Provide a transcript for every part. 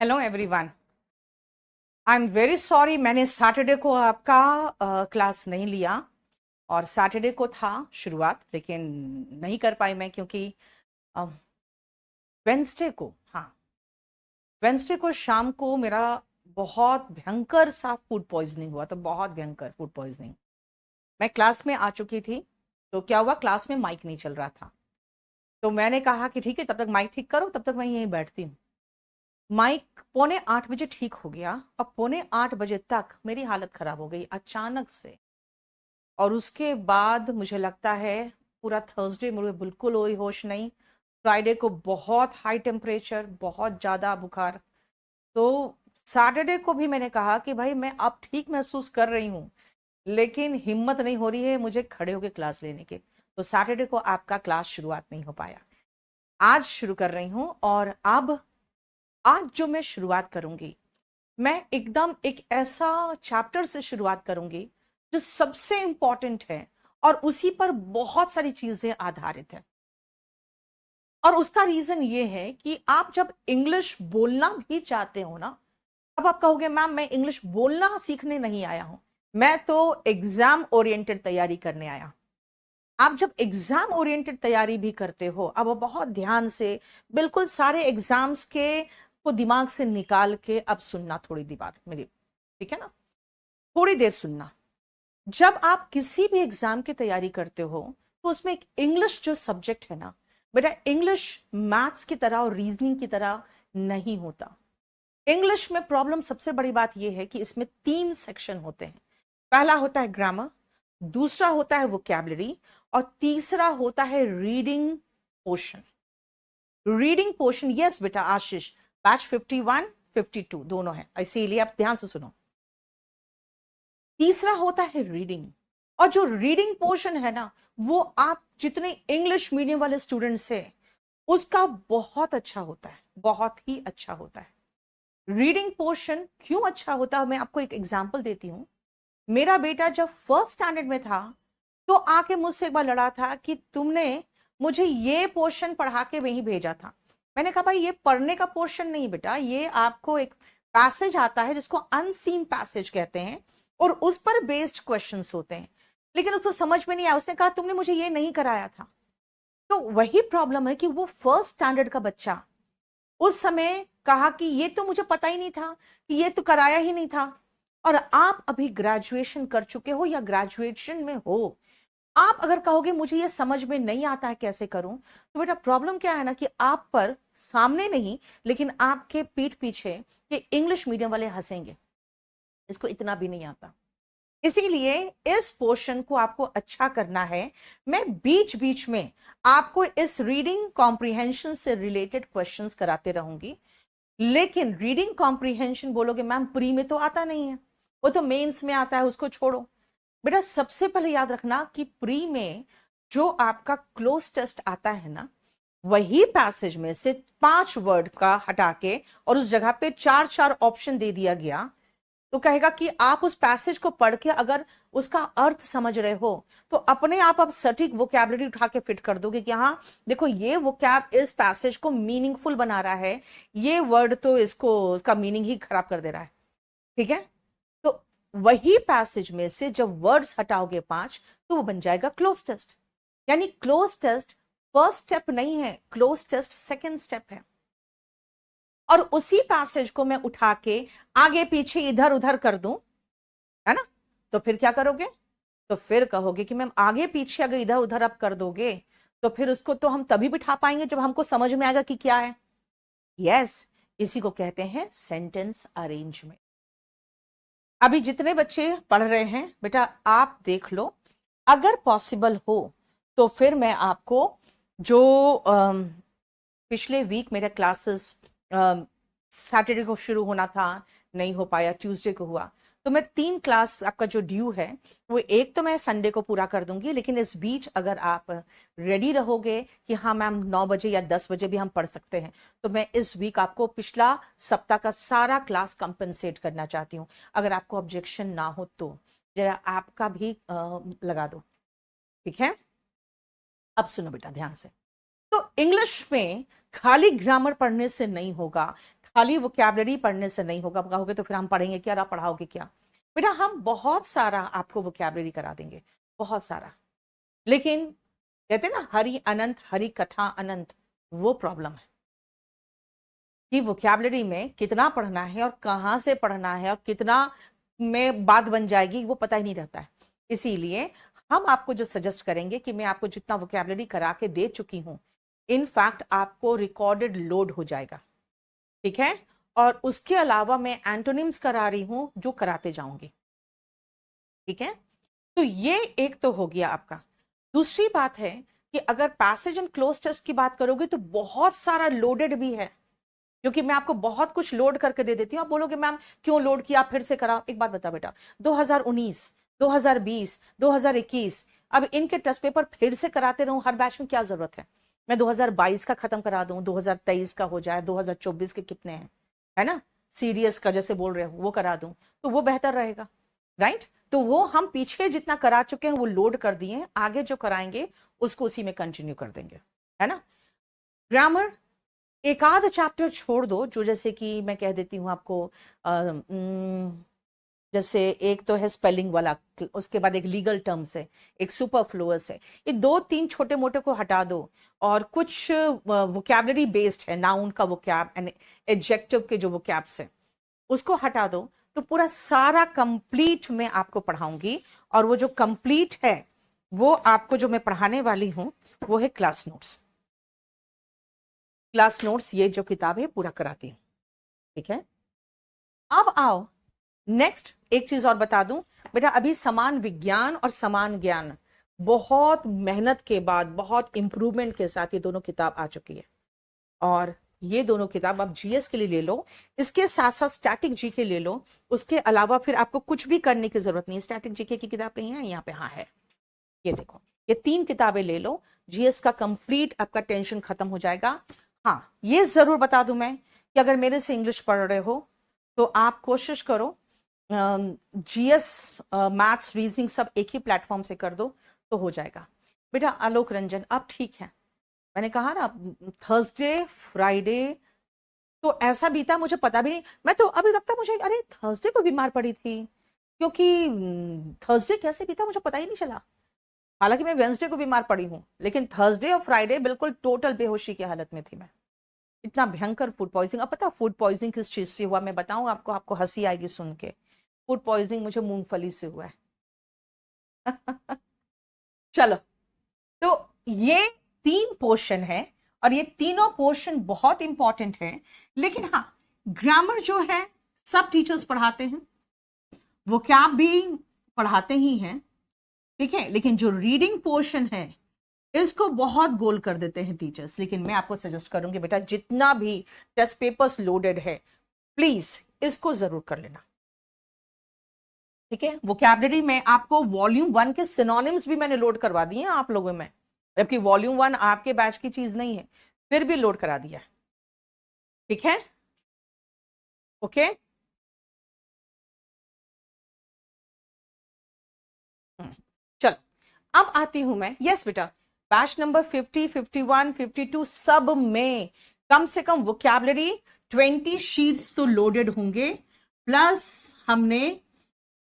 Hello everyone. I am very sorry, मैंने Saturday को आपका क्लास नहीं लिया। और सैटरडे को था शुरुआत, लेकिन नहीं कर पाई मैं क्योंकि वेंसडे को, हाँ, वेंसडे को शाम को मेरा बहुत भयंकर सा फूड पॉइजनिंग हुआ। तो बहुत भयंकर फूड पॉइजनिंग। मैं क्लास में आ चुकी थी, तो क्या हुआ, क्लास में माइक नहीं चल रहा था। तो मैंने कहा कि ठीक है, तब तक माइक ठीक करो, तब तक मैं यहीं बैठती हूँ। माइक 7:45 ठीक हो गया। अब 7:45 तक मेरी हालत खराब हो गई अचानक से। और उसके बाद मुझे लगता है पूरा थर्सडे मुझे बिल्कुल कोई होश नहीं। फ्राइडे को बहुत हाई टेम्परेचर, बहुत ज्यादा बुखार। तो सैटरडे को भी मैंने कहा कि भाई मैं अब ठीक महसूस कर रही हूँ, लेकिन हिम्मत नहीं हो रही है मुझे खड़े होकर क्लास लेने के। तो सैटरडे को आपका क्लास शुरुआत नहीं हो पाया। आज शुरू कर रही हूँ। और अब आज जो मैं शुरुआत करूंगी, मैं एकदम एक ऐसा चैप्टर से शुरुआत करूंगी जो सबसे इंपॉर्टेंट है और उसी पर बहुत सारी चीजें आधारित है। और उसका रीजन ये है कि आप जब इंग्लिश बोलना भी चाहते हो ना, अब आप कहोगे मैम मैं इंग्लिश बोलना सीखने नहीं आया हूं, मैं तो एग्जाम ओरिएंटेड तैयारी करने आया। आप जब एग्जाम ओरिएंटेड तैयारी भी करते हो, अब वो बहुत ध्यान से, बिल्कुल सारे एग्जाम्स के को दिमाग से निकाल के अब सुनना थोड़ी दीवार मेरी, ठीक है ना, थोड़ी देर सुनना। जब आप किसी भी एग्जाम की तैयारी करते हो, तो उसमें एक इंग्लिश जो सब्जेक्ट है ना बेटा, इंग्लिश मैथ्स की तरह और रीजनिंग की तरह नहीं होता। इंग्लिश में प्रॉब्लम सबसे बड़ी बात यह है कि इसमें 3 सेक्शन होते हैं। पहला होता है ग्रामर, दूसरा होता है वोकैबुलरी, और तीसरा होता है reading portion. Reading portion, yes बेटा आशीष, बैच 51 52 दोनों है, इसीलिए आप ध्यान से सुनो। तीसरा होता है रीडिंग। और जो रीडिंग पोर्शन है ना, वो आप जितने इंग्लिश मीडियम वाले स्टूडेंट्स हैं उसका बहुत अच्छा होता है, बहुत ही अच्छा होता है। रीडिंग पोर्शन क्यों अच्छा होता है, मैं आपको एक एग्जांपल देती हूं। मेरा बेटा जब फर्स्ट स्टैंडर्ड में था, तो आके मुझसे एक बार लड़ा था कि तुमने मुझे ये पोर्शन पढ़ा के वहीं भेजा था। मैंने कहा भाई ये पढ़ने का पोर्शन नहीं बेटा, ये आपको एक पैसेज आता है जिसको अनसीन पैसेज कहते हैं, और उस पर बेस्ड क्वेश्चंस होते हैं। लेकिन उसको समझ में नहीं आया, उसने कहा तुमने मुझे ये नहीं कराया था। तो वही प्रॉब्लम है कि वो फर्स्ट स्टैंडर्ड का बच्चा उस समय कहा कि ये तो मुझे पता ही नहीं था, कि ये तो कराया ही नहीं था। और आप अभी ग्रेजुएशन कर चुके हो या ग्रेजुएशन में हो, आप अगर कहोगे मुझे ये समझ में नहीं आता है कैसे करूं, तो बेटा प्रॉब्लम क्या है ना कि आप पर सामने नहीं, लेकिन आपके पीठ पीछे ये इंग्लिश मीडियम वाले हंसेंगे, इसको इतना भी नहीं आता। इसीलिए इस पोर्शन को आपको अच्छा करना है। मैं बीच बीच में आपको इस रीडिंग कॉम्प्रिहेंशन से रिलेटेड क्वेश्चंस कराते रहूंगी। लेकिन रीडिंग कॉम्प्रिहेंशन बोलोगे मैम प्री में तो आता नहीं है, वो तो मेंस में आता है, उसको छोड़ो। बेटा सबसे पहले याद रखना कि प्री में जो आपका क्लोज टेस्ट आता है ना, वही पैसेज में से 5 वर्ड का हटा के और उस जगह पे 4 ऑप्शन दे दिया गया, तो कहेगा कि आप उस पैसेज को पढ़ के अगर उसका अर्थ समझ रहे हो, तो अपने आप सटीक वोकैबुलरी उठा के फिट कर दोगे कि हाँ देखो ये वोकैब इस पैसेज को मीनिंगफुल बना रहा है, ये वर्ड तो इसको उसका मीनिंग ही खराब कर दे रहा है। ठीक है, तो वही पैसेज में से जब वर्ड्स हटाओगे 5, तो वो बन जाएगा क्लोज टेस्ट। यानी क्लोज टेस्ट फर्स्ट स्टेप नहीं है, क्लोज टेस्ट सेकेंड स्टेप है। और उसी पैसेज को मैं उठा के आगे पीछे इधर उधर कर दूं, है ना, तो फिर क्या करोगे, तो फिर कहोगे कि मैम आगे पीछे अगर इधर उधर आप कर दोगे, तो फिर उसको तो हम तभी बिठा पाएंगे जब हमको समझ में आएगा कि क्या है। यस, इसी को कहते हैं सेंटेंस अरेंजमेंट। अभी जितने बच्चे पढ़ रहे हैं बेटा आप देख लो, अगर पॉसिबल हो तो फिर मैं आपको जो पिछले वीक मेरे क्लासेस सैटरडे को शुरू होना था, नहीं हो पाया, ट्यूसडे को हुआ, तो मैं 3 क्लास आपका जो ड्यू है वो एक तो मैं संडे को पूरा कर दूंगी। लेकिन इस बीच अगर आप रेडी रहोगे कि हाँ मैम 9 बजे या 10 बजे भी हम पढ़ सकते हैं, तो मैं इस वीक आपको पिछला सप्ताह का सारा क्लास कंपनसेट करना चाहती हूँ। अगर आपको ऑब्जेक्शन ना हो तो जरा आपका भी लगा दो, ठीक है। अब सुनो बेटा ध्यान से। तो इंग्लिश में खाली ग्रामर पढ़ने से नहीं होगा, खाली वोकैबुलरी पढ़ने से नहीं होगा। कहोगे तो फिर हम पढ़ेंगे क्या, आप पढ़ाओगे क्या? बेटा हम बहुत सारा आपको वोकैबुलरी करा देंगे, बहुत सारा। लेकिन कहते हैं ना हरि अनंत, हरि कथा अनंत, वो प्रॉब्लम है कि वोकैबुलरी में कितना पढ़ना है और कहाँ से पढ़ना है और कितना में बात बन जाएगी वो पता ही नहीं रहता है। इसीलिए हम आपको जो सजेस्ट करेंगे कि मैं आपको जितना वोकैबुलरी करा के दे चुकी हूं, इनफैक्ट आपको रिकॉर्डेड लोड हो जाएगा, ठीक है? और उसके अलावा मैं एंटोनिम्स करा रही हूं जो कराते जाऊंगी, ठीक है? तो ये एक तो हो गया आपका। दूसरी बात है कि अगर पैसेज एंड क्लोज टेस्ट की बात करोगे तो बहुत सारा लोडेड भी है, क्योंकि मैं आपको बहुत कुछ लोड करके दे देती हूँ। आप बोलोगे मैम क्यों लोड किया, फिर से करा। एक बात बता बेटा, 2019, 2020, 2021, अब इनके टेस्ट पेपर फिर से कराते रहूं हर बैच में, क्या जरूरत है? मैं 2022 का खत्म करा दूं, 2023 का हो जाए, 2024 के कितने हैं, है ना, सीरियस का जैसे बोल रहे हो वो करा दूं, तो वो बेहतर रहेगा, राइट? तो वो हम पीछे जितना करा चुके हैं वो लोड कर दिए हैं, आगे जो कराएंगे उसको उसी में कंटिन्यू कर देंगे, है ना? ग्रामर एक आध चैप्टर छोड़ दो, जो जैसे कि मैं कह देती हूँ आपको, जैसे एक तो है स्पेलिंग वाला, उसके बाद एक लीगल टर्म्स है, एक सुपरफ्लुअस है, ये दो तीन छोटे मोटे को हटा दो, और कुछ वोकैबुलरी बेस्ड है, नाउन का वोकैब एंड एडजेक्टिव के जो वोकैब्स है उसको हटा दो, तो पूरा सारा कंप्लीट मैं आपको पढ़ाऊंगी। और वो जो कंप्लीट है वो आपको जो मैं पढ़ाने वाली हूं वो है क्लास नोट्स। क्लास नोट्स ये जो किताब है पूरा कराती हूँ, ठीक है? अब आओ नेक्स्ट, एक चीज और बता दूं बेटा, अभी समान विज्ञान और समान ज्ञान बहुत मेहनत के बाद, बहुत इंप्रूवमेंट के साथ ये दोनों किताब आ चुकी है। और ये दोनों किताब आप जीएस के लिए ले लो, इसके साथ साथ स्टैटिक जीके ले लो, उसके अलावा फिर आपको कुछ भी करने की जरूरत नहीं है। स्टैटिक जीके की किताब कहीं है यहाँ पे? हाँ है, ये देखो, ये तीन किताबें ले लो, जीएस का कंप्लीट आपका टेंशन खत्म हो जाएगा। हाँ ये जरूर बता दूं मैं कि अगर मेरे से इंग्लिश पढ़ रहे हो तो आप कोशिश करो जीएस, मैथ्स, रीजनिंग सब एक ही प्लेटफॉर्म से कर दो तो हो जाएगा। बेटा आलोक रंजन अब ठीक है, मैंने कहा ना थर्सडे फ्राइडे तो ऐसा बीता मुझे पता भी नहीं, मैं तो अभी लगता मुझे अरे थर्सडे को बीमार पड़ी थी, क्योंकि थर्सडे कैसे बीता मुझे पता ही नहीं चला। हालांकि मैं वेंसडे को बीमार पड़ी हूँ, लेकिन थर्सडे और फ्राइडे बिल्कुल टोटल बेहोशी की हालत में थी मैं। इतना भयंकर फूड पॉइजनिंग। अब पता फूड पॉइजनिंग किस चीज से हुआ मैं बताऊं आपको, आपको हंसी आएगी सुन के। फूड पॉइजनिंग मुझे मूंगफली से हुआ है। चलो, तो ये तीन पोर्शन है और ये तीनों पोर्शन बहुत इंपॉर्टेंट है। लेकिन हाँ, ग्रामर जो है सब टीचर्स पढ़ाते हैं, वोकैब भी पढ़ाते ही हैं, ठीक है? लेकिन जो रीडिंग पोर्शन है इसको बहुत गोल कर देते हैं टीचर्स। लेकिन मैं आपको सजेस्ट करूंगी बेटा, जितना भी टेस्ट पेपर्स लोडेड है प्लीज इसको जरूर कर लेना, ठीक है? वोकैबुलरी में आपको वॉल्यूम 1 के सिनोनिम्स भी मैंने लोड करवा दिए हैं आप लोगों में, जबकि वॉल्यूम 1 आपके बैच की चीज नहीं है, फिर भी लोड करा दिया, ठीक है? ओके, चलो अब आती हूं मैं। यस बेटा, बैच नंबर 50, 51, 52 सब में कम से कम वोकैबुलरी 20 शीट्स तो लोडेड होंगे, प्लस हमने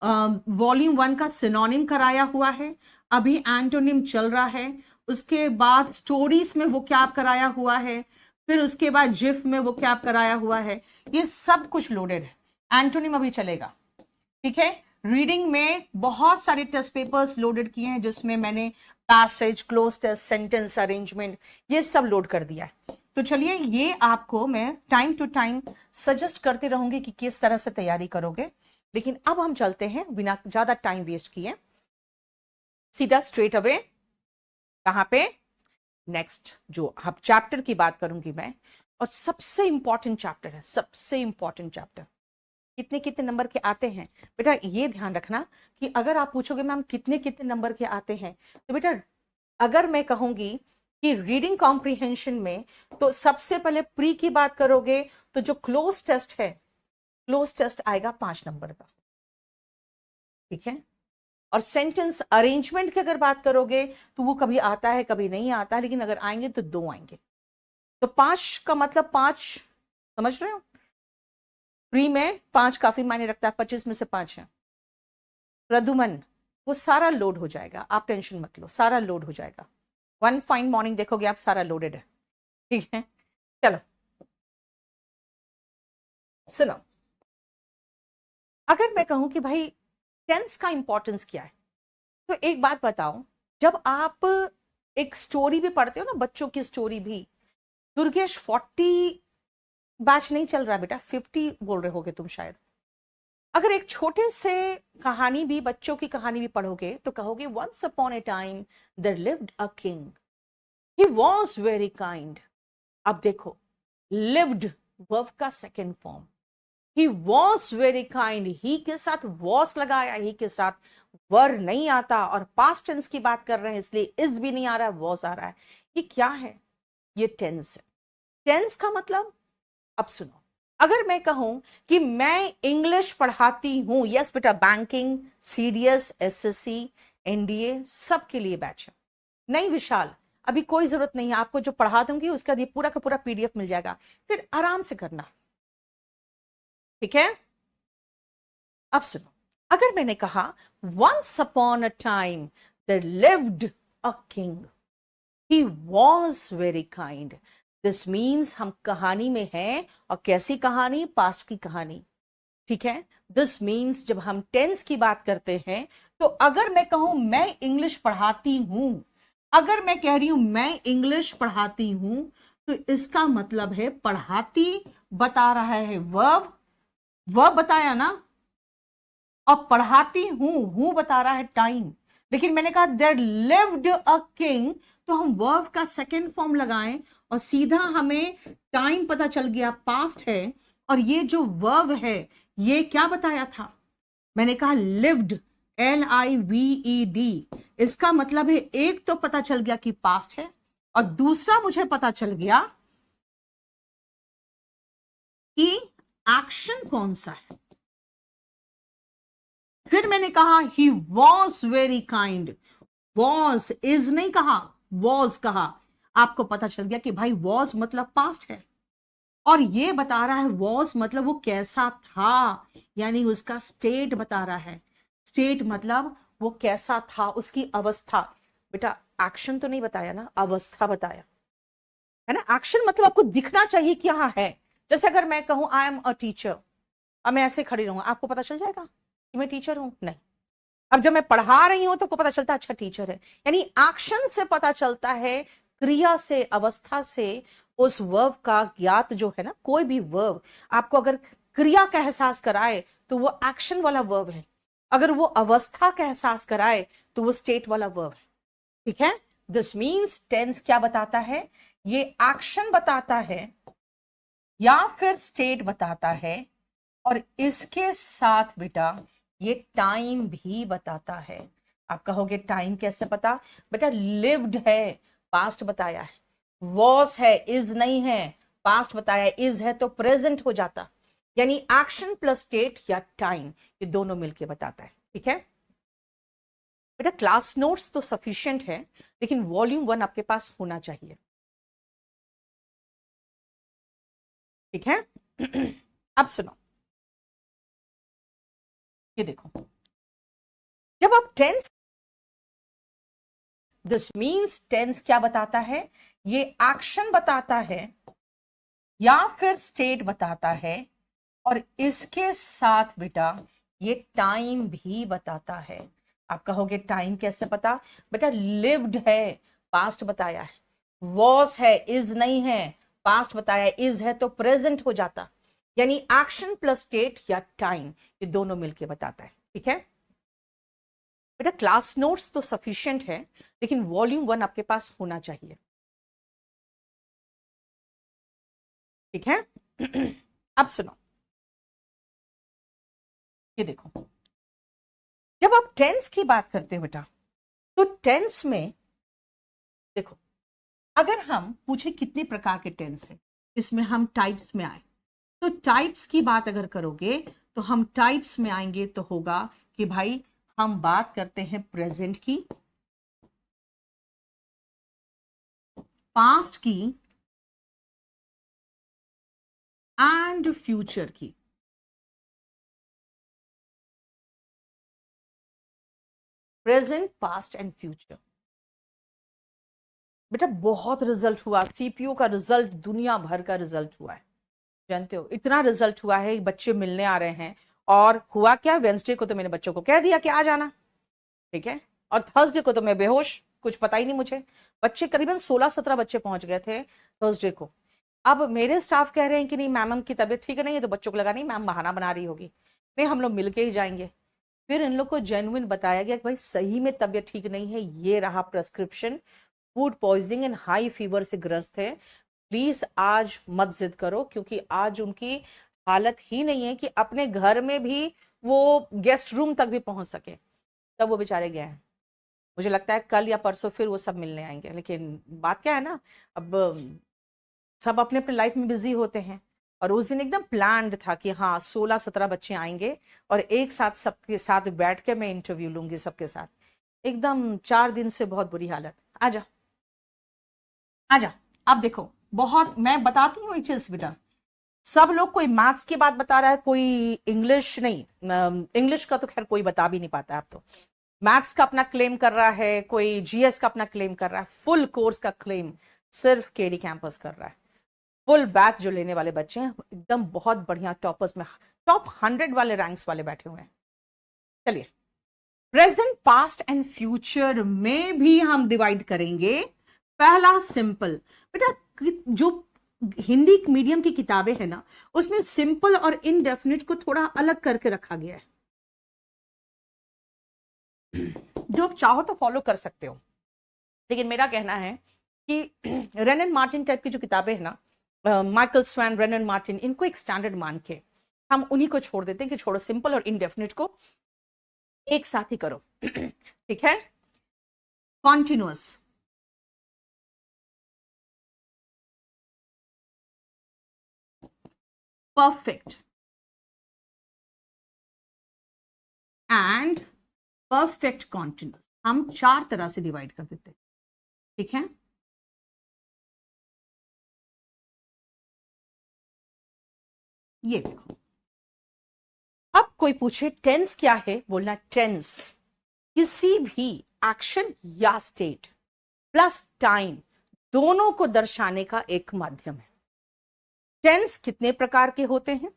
वॉल्यूम 1 का सिनोनिम कराया हुआ है, अभी एंटोनिम चल रहा है, उसके बाद स्टोरीज में वोकैब कराया हुआ है, फिर उसके बाद जिफ में वोकैब कराया हुआ है, ये सब कुछ लोडेड है। एंटोनिम अभी चलेगा, ठीक है? रीडिंग में बहुत सारे टेस्ट पेपर्स लोडेड किए हैं, जिसमें मैंने passage, cloze test, sentence arrangement ये सब लोड कर दिया है। तो चलिए ये आपको मैं टाइम टू टाइम सजेस्ट करते रहूंगी कि किस तरह से तैयारी करोगे। लेकिन अब हम चलते हैं बिना ज्यादा टाइम वेस्ट किए सीधा स्ट्रेट अवे कहां पे, नेक्स्ट जो अब चैप्टर की बात करूंगी मैं, और सबसे इंपॉर्टेंट चैप्टर है, सबसे इंपॉर्टेंट चैप्टर। कितने कितने नंबर के आते हैं बेटा, ये ध्यान रखना कि अगर आप पूछोगे मैम कितने कितने नंबर के आते हैं, तो बेटा अगर मैं कहूंगी कि रीडिंग कॉम्प्रिहेंशन में तो सबसे पहले प्री की बात करोगे तो जो क्लोज टेस्ट है, क्लोज टेस्ट आएगा 5 नंबर का, ठीक है? और सेंटेंस अरेंजमेंट की अगर बात करोगे तो वो कभी आता है कभी नहीं आता है, लेकिन अगर आएंगे तो 2 आएंगे। तो 5 का मतलब 5, समझ रहे हो? प्री में 5 काफी मायने रखता है, 25 में से 5 है। प्रदुमन, वो सारा लोड हो जाएगा, आप टेंशन मत लो, सारा लोड हो जाएगा। वन फाइन मॉर्निंग देखोगे आप, सारा लोडेड है। ठीक है, चलो सुनो। अगर मैं कहूं कि भाई टेंस का इंपॉर्टेंस क्या है, तो एक बात बताओ, जब आप एक स्टोरी भी पढ़ते हो ना, बच्चों की स्टोरी भी, दुर्गेश 40 बैच नहीं चल रहा बेटा, 50 बोल रहे होगे तुम शायद। अगर एक छोटे से कहानी भी, बच्चों की कहानी भी पढ़ोगे तो कहोगे once upon a time there lived a king, he was very kind. अब देखो, लिव्ड वर्ब का second form, he was very kind, he के साथ वॉस लगाया, ही के साथ वर नहीं आता, और पास्ट टेंस की बात कर रहे हैं इसलिए इज भी नहीं आ रहा है, वॉस आ रहा है। ये क्या है? ये टेंस है। टेंस का मतलब, अब सुनो, अगर मैं कहूं कि मैं इंग्लिश पढ़ाती हूं, यस बेटा, बैंकिंग, सीडीएस, एसएससी, एनडीए सबके लिए बैच है। नहीं विशाल, अभी कोई जरूरत नहीं है, आपको जो पढ़ा दूंगी उसका ये पूरा का पूरा पीडीएफ मिल जाएगा, फिर आराम से करना। ठीक है, अब सुनो, अगर मैंने कहा once upon a time there lived a king, he was very kind, this means हम कहानी में हैं, और कैसी कहानी? पास्ट की कहानी। ठीक है, दिस मीन्स जब हम टेंस की बात करते हैं, तो अगर मैं कहूं मैं इंग्लिश पढ़ाती हूं, अगर मैं कह रही हूं मैं इंग्लिश पढ़ाती हूं, तो इसका मतलब है पढ़ाती बता रहा है वर्ब, वर्ब बताया ना, और पढ़ाती हूं बता रहा है टाइम। लेकिन मैंने कहा देयर लिव्ड अ किंग, तो हम वर्ब का सेकेंड फॉर्म लगाएं और सीधा हमें टाइम पता चल गया, पास्ट है। और ये जो वर्ब है ये क्या बताया था? मैंने कहा लिव्ड, LIVED, इसका मतलब है एक तो पता चल गया कि पास्ट है, और दूसरा मुझे पता चल गया कि एक्शन कौन सा है। फिर मैंने कहा ही was very kind, was, is नहीं कहा, वॉज कहा, आपको पता चल गया कि भाई वॉज मतलब पास्ट है, और ये बता रहा है वॉज मतलब वो कैसा था, यानी उसका स्टेट बता रहा है। स्टेट मतलब वो कैसा था, उसकी अवस्था। बेटा एक्शन तो नहीं बताया ना, अवस्था बताया है ना। एक्शन मतलब आपको दिखना चाहिए कि हाँ है। जैसे अगर मैं कहूं आई एम अ टीचर, अब मैं ऐसे खड़ी रहूंगा, आपको पता चल जाएगा कि मैं टीचर हूं? नहीं। अब जब मैं पढ़ा रही हूं तो आपको पता चलता है अच्छा टीचर है, यानी एक्शन से पता चलता है, क्रिया से, अवस्था से, उस वर्ब का ज्ञात जो है ना, कोई भी वर्ब आपको अगर क्रिया का एहसास कराए तो वो एक्शन वाला वर्ब है, अगर वो अवस्था का एहसास कराए तो वो स्टेट वाला वर्ब है। ठीक है, दिस मीन्स टेंस क्या बताता है? ये एक्शन बताता है या फिर स्टेट बताता है, और इसके साथ बेटा ये टाइम भी बताता है। आप कहोगे टाइम कैसे पता? बेटा लिव्ड है, पास्ट बताया है, वॉस है, इज नहीं है, पास्ट बताया, इज है तो प्रेजेंट हो जाता, यानी एक्शन प्लस स्टेट या टाइम, ये दोनों मिलके बताता है। ठीक है बेटा, क्लास नोट्स तो सफिशिएंट है, लेकिन वॉल्यूम 1 आपके पास होना चाहिए। ठीक है अब सुनो, ये देखो, जब आप टेंस, दिस मीन्स टेंस क्या बताता है? ये एक्शन बताता है या फिर स्टेट बताता है, और इसके साथ बेटा ये टाइम भी बताता है। आप कहोगे टाइम कैसे पता? बेटा लिव्ड है, पास्ट बताया है, वॉस है, इज नहीं है, पास्ट बताया, इज है तो प्रेजेंट हो जाता, यानी एक्शन प्लस स्टेट या टाइम, ये दोनों मिलके बताता है। ठीक है बेटा, क्लास नोट्स तो सफिशिएंट है, लेकिन वॉल्यूम 1 आपके पास होना चाहिए। ठीक है अब सुनो, ये देखो, जब आप टेंस की बात करते हो बेटा, तो टेंस में देखो, अगर हम पूछे कितने प्रकार के टेंस है, इसमें हम टाइप्स में आए, तो टाइप्स की बात अगर करोगे तो हम टाइप्स में आएंगे तो होगा कि भाई हम बात करते हैं प्रेजेंट की, पास्ट की एंड फ्यूचर की। Present, past and future. बेटा बहुत रिजल्ट हुआ, सीपीयू का रिजल्ट दुनिया भर का रिजल्ट हुआ है, जानते हो इतना रिजल्ट हुआ है, बच्चे मिलने आ रहे हैं। और हुआ क्या, वेंसडे को तो मैंने बच्चों को कह दिया कि आ जाना, ठीक है, और थर्सडे को तो मैं बेहोश, कुछ पता ही नहीं मुझे। बच्चे करीबन 16-17 बच्चे पहुंच गए थे थर्सडे को। अब मेरे स्टाफ कह रहे हैं कि नहीं मैम की तबीयत ठीक नहीं है, तो बच्चों को लगा नहीं मैम बहाना बना रही होगी, नहीं हम लोग मिलके ही जाएंगे। फिर इन लोग को जेन्युइन बताया गया कि भाई सही में तबीयत ठीक नहीं है, ये रहा prescription, food poisoning and high fever से ग्रस्त है, प्लीज आज मत जिद करो, क्योंकि आज उनकी हालत ही नहीं है कि अपने घर में भी वो गेस्ट रूम तक भी पहुंच सके। तब वो बेचारे गए हैं। मुझे लगता है कल या परसों फिर वो सब मिलने आएंगे, लेकिन बात क्या है ना, अब सब अपने अपने लाइफ में बिजी होते हैं। और उस दिन एकदम प्लान्ड था कि हाँ 16-17 बच्चे आएंगे और एक साथ सबके साथ बैठ के मैं इंटरव्यू लूंगी सबके साथ। एकदम 4 दिन से बहुत बुरी हालत। आजा आजा, अब देखो बहुत मैं बताती हूँ एक चीज बेटा, सब लोग कोई मैथ्स की बात बता रहा है, कोई इंग्लिश नहीं, इंग्लिश का तो खैर कोई बता भी नहीं पाता है अब तो, मैथ्स का अपना क्लेम कर रहा है, कोई जीएस का अपना क्लेम कर रहा है, फुल कोर्स का क्लेम सिर्फ केडी कैंपस कर रहा है। फुल बैच जो लेने वाले बच्चे हैं एकदम बहुत बढ़िया टॉपर्स में, टॉप 100 वाले रैंक्स वाले बैठे हुए हैं। चलिए प्रेजेंट, पास्ट एंड फ्यूचर में भी हम डिवाइड करेंगे। पहला सिंपल, बेटा जो हिंदी मीडियम की किताबें हैं ना, उसमें सिंपल और इनडेफिनिट को थोड़ा अलग करके रखा गया है, जो आप चाहो तो फॉलो कर सकते हो। लेकिन मेरा कहना है कि रेन एंड मार्टिन टाइप की जो किताबें हैं ना, Michael swan, rain and Martin, इनको एक स्टैंडर्ड मान के हम उन्हीं को छोड़ देते हैं कि छोड़ो सिंपल और इनडेफिनिट को एक साथ ही करो। ठीक है, continuous, perfect and perfect continuous, हम 4 तरह से डिवाइड कर देते हैं। ठीक है, ये देखो, अब कोई पूछे टेंस क्या है, बोलना टेंस किसी भी एक्शन या स्टेट प्लस टाइम दोनों को दर्शाने का एक माध्यम है। टेंस कितने प्रकार के होते हैं,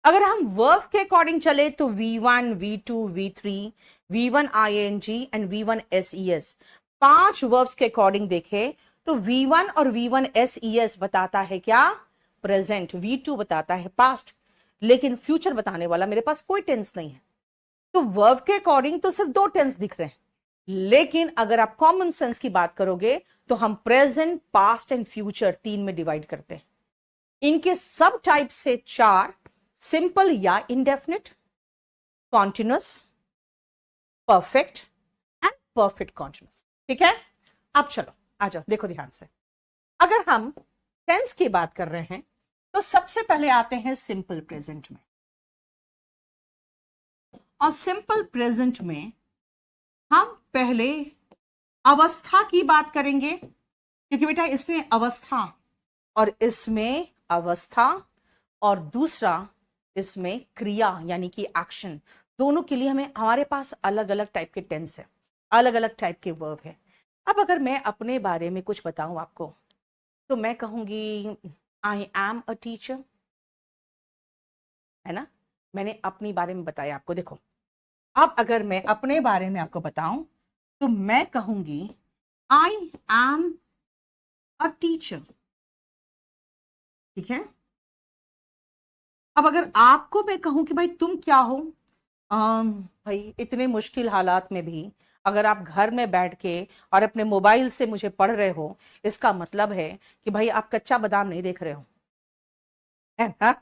अगर हम वर्ब के अकॉर्डिंग चले तो V1, V2, V3, V1 ING and V1 SES, 5 verbs के अकॉर्डिंग देखे तो V1 और V1 SES बताता है क्या, प्रेजेंट, V2 बताता है पास्ट, लेकिन फ्यूचर बताने वाला मेरे पास कोई टेंस नहीं है। तो वर्ब के अकॉर्डिंग तो सिर्फ 2 टेंस दिख रहे हैं, लेकिन अगर आप कॉमन सेंस की बात करोगे तो हम प्रेजेंट, पास्ट एंड फ्यूचर 3 में डिवाइड करते हैं। इनके सब टाइप से 4, सिंपल या indefinite, continuous, perfect and perfect continuous. ठीक है, अब चलो आ जाओ, देखो ध्यान से, अगर हम टेंस की बात कर रहे हैं तो सबसे पहले आते हैं सिंपल प्रेजेंट में। और सिंपल प्रेजेंट में हम पहले अवस्था की बात करेंगे, क्योंकि बेटा इसमें अवस्था और इसमें अवस्था और दूसरा इसमें क्रिया यानी कि एक्शन, दोनों के लिए हमारे पास अलग अलग टाइप के टेंस है, अलग अलग टाइप के वर्ब है। अब अगर मैं अपने बारे में कुछ बताऊं आपको तो मैं कहूंगी आई एम अ टीचर, है ना, मैंने अपनी बारे में बताया आपको। देखो अब अगर मैं अपने बारे में आपको बताऊं तो मैं कहूंगी आई एम अ टीचर। ठीक है, अब अगर आपको मैं कहूं कि भाई तुम क्या हो, भाई इतने मुश्किल हालात में भी अगर आप घर में बैठ के और अपने मोबाइल से मुझे पढ़ रहे हो, इसका मतलब है कि भाई आप कच्चा बादाम नहीं देख रहे हो, है ना।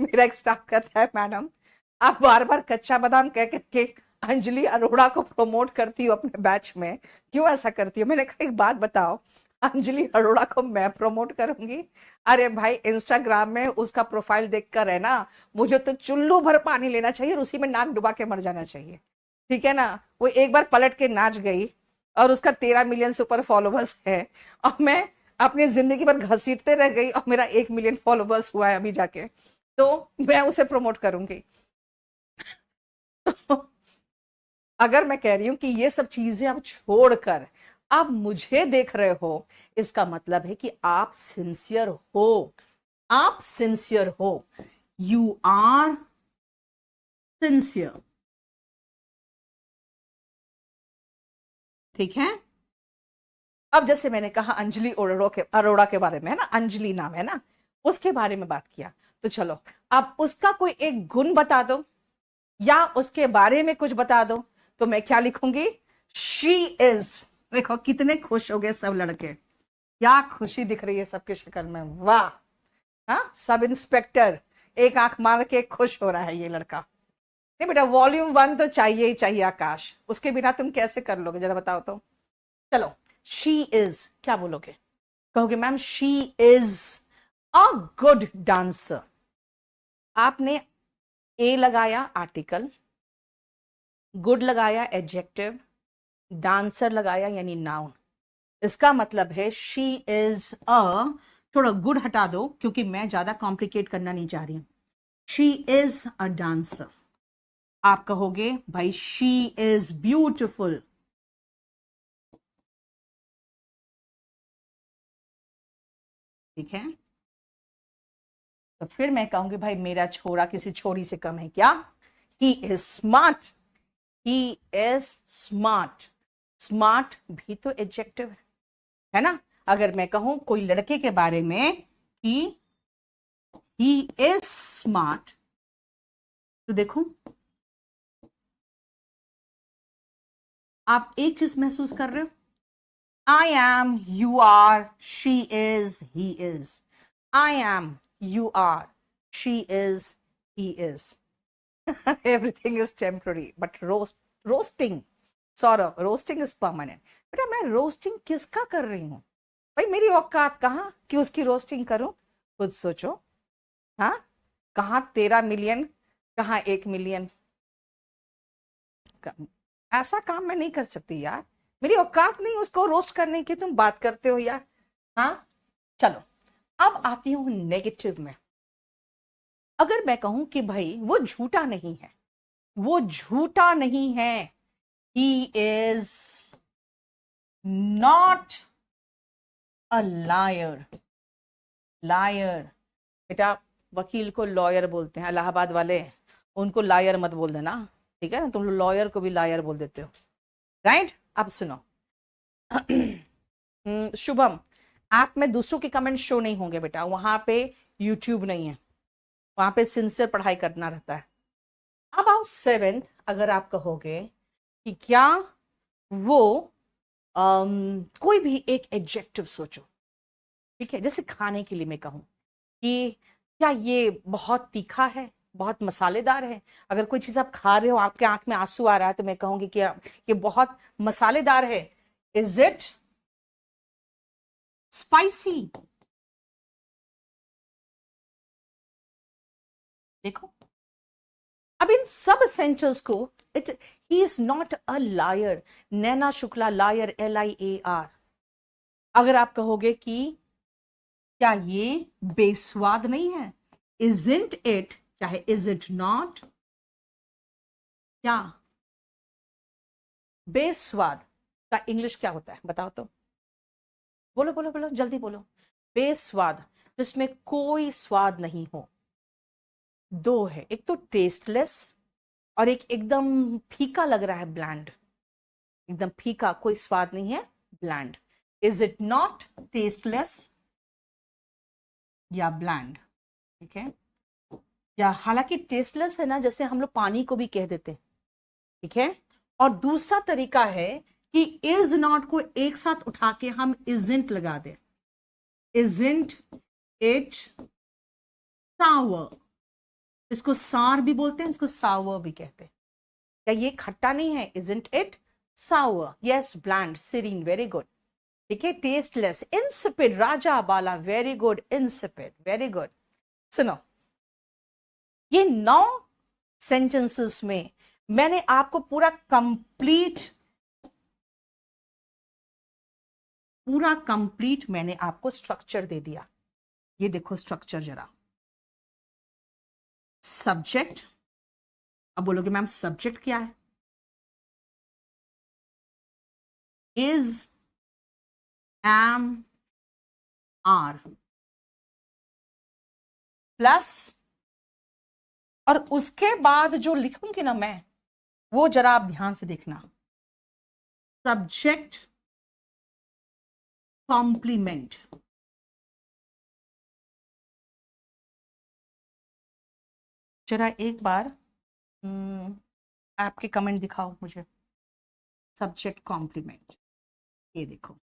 मेरा एक स्टाफ कहता है मैडम आप बार बार कच्चा बादाम कह के अंजलि अरोड़ा को प्रमोट करती हो अपने बैच में, क्यों ऐसा करती हो। मैंने कहा एक बात बताओ, अंजलि अरोड़ा को मैं प्रमोट करूंगी? अरे भाई इंस्टाग्राम में उसका प्रोफाइल देखकर है ना, मुझे तो चुल्लू भर पानी लेना चाहिए और उसी में नाक डुबा के मर जाना चाहिए। ठीक है ना, वो एक बार पलट के नाच गई और उसका 13 मिलियन से ऊपर फॉलोवर्स है, और मैं अपनी जिंदगी भर घसीटते रह गई और मेरा 1 मिलियन फॉलोवर्स हुआ है अभी जाके, तो मैं उसे प्रमोट करूंगी। अगर मैं कह रही हूं कि ये सब चीजें आप छोड़कर आप मुझे देख रहे हो, इसका मतलब है कि आप सिंसियर हो, आप सिंसियर हो, यू आर सिंसियर। ठीक है। अब जैसे मैंने कहा अंजलि अरोड़ा के बारे में, है ना, अंजलि नाम है ना, उसके बारे में बात किया, तो चलो अब उसका कोई एक गुण बता दो या उसके बारे में कुछ बता दो, तो मैं क्या लिखूंगी? She is. देखो कितने खुश हो गए सब लड़के, क्या खुशी दिख रही है सबकी शक्ल में, वाह। हाँ, सब इंस्पेक्टर एक आंख मार के खुश हो रहा है ये लड़का। नहीं बेटा, वॉल्यूम 1 तो चाहिए ही चाहिए आकाश, उसके बिना तुम कैसे कर लोगे जरा बताओ तो। चलो, शी इज क्या बोलोगे? कहोगे ma'am she is a good dancer. आपने ए लगाया आर्टिकल, गुड लगाया एडजेक्टिव, डांसर लगाया यानी नाउन। इसका मतलब है शी इज अ, थोड़ा गुड हटा दो क्योंकि मैं ज्यादा कॉम्प्लिकेट करना नहीं चाह रही हूं। She is a dancer. आप कहोगे भाई शी इज ब्यूटिफुल। ठीक है, तो फिर मैं कहूंगी भाई मेरा छोरा किसी छोरी से कम है क्या? He is smart, he is smart. Smart भी तो एडजेक्टिव है ना। अगर मैं कहूं कोई लड़के के बारे में कि ही इज स्मार्ट, तो देखो आप एक चीज महसूस कर रहे हो, I am, you are, she is, he is. I am, you are, she is, he is. Everything is temporary but roasting, Saurabh, roasting is permanent. बेटा मैं रोस्टिंग किसका कर रही हूं भाई? मेरी औकात कहां कि उसकी रोस्टिंग करूं? खुद सोचो। हाँ, कहां 13 मिलियन, कहां 1 मिलियन। ऐसा काम मैं नहीं कर सकती यार, मेरी औकात नहीं उसको रोस्ट करने की, तुम बात करते हो यार। हाँ, चलो अब आती हूं नेगेटिव में। अगर मैं कहूं कि भाई वो झूठा नहीं है, वो झूठा नहीं है, he is not a liar. Liar, बेटा वकील को लॉयर बोलते हैं इलाहाबाद वाले, उनको लायर मत बोल देना, ठीक है ना, तुम लॉयर को भी लायर बोल देते हो, राइट। अब सुनो, शुभम, ऐप में दूसरों के कमेंट शो नहीं होंगे बेटा, वहां पे यूट्यूब नहीं है, वहां पे सिंसियर पढ़ाई करना रहता है। अब आओ 7th, अगर आप कहोगे कि क्या वो कोई भी एक एडजेक्टिव सोचो, ठीक है, जैसे खाने के लिए मैं कहूं कि क्या ये बहुत तीखा है, बहुत मसालेदार है। अगर कोई चीज आप खा रहे हो आपके आंख में आंसू आ रहा है, तो मैं कहूंगी कि ये बहुत मसालेदार है। Is it spicy? देखो, अब इन सब सेंटेंस को, it, he is not a liar, Naina Shukla liar, LIAR। अगर आप कहोगे कि क्या ये बेस्वाद नहीं है, इजंट इट, चाहे इज इट नॉट, क्या बेस्वाद का इंग्लिश क्या होता है बताओ तो? बोलो बोलो बोलो, जल्दी बोलो। बेस्वाद, जिसमें कोई स्वाद नहीं हो। दो है, एक तो टेस्टलेस और एक एकदम फीका लग रहा है, ब्लैंड, एकदम फीका, कोई स्वाद नहीं है, bland. Is it not tasteless या ब्लैंड? ठीक है, या हालांकि टेस्टलेस है ना, जैसे हम लोग पानी को भी कह देते हैं, ठीक है। और दूसरा तरीका है कि इज नॉट को एक साथ उठा के हम इजेंट लगा दें, इजेंट इट सावर। इसको सार भी बोलते हैं, इसको सावर भी कहते हैं। क्या ये खट्टा नहीं है? Isn't it sour? Yes, bland, serene, very good. ठीक है, tasteless, insipid, Raja Bala, very good, insipid, very good. सुनो, ये 9 सेंटेंसेस में मैंने आपको पूरा कंप्लीट मैंने आपको स्ट्रक्चर दे दिया। ये देखो स्ट्रक्चर जरा, सब्जेक्ट। अब बोलोगे मैम सब्जेक्ट क्या है? इज, एम, आर प्लस, और उसके बाद जो लिखूंगी ना मैं, वो जरा आप ध्यान से देखना, सब्जेक्ट कॉम्प्लीमेंट। जरा एक बार आपके कमेंट दिखाओ मुझे, सब्जेक्ट कॉम्प्लीमेंट, ये देखो।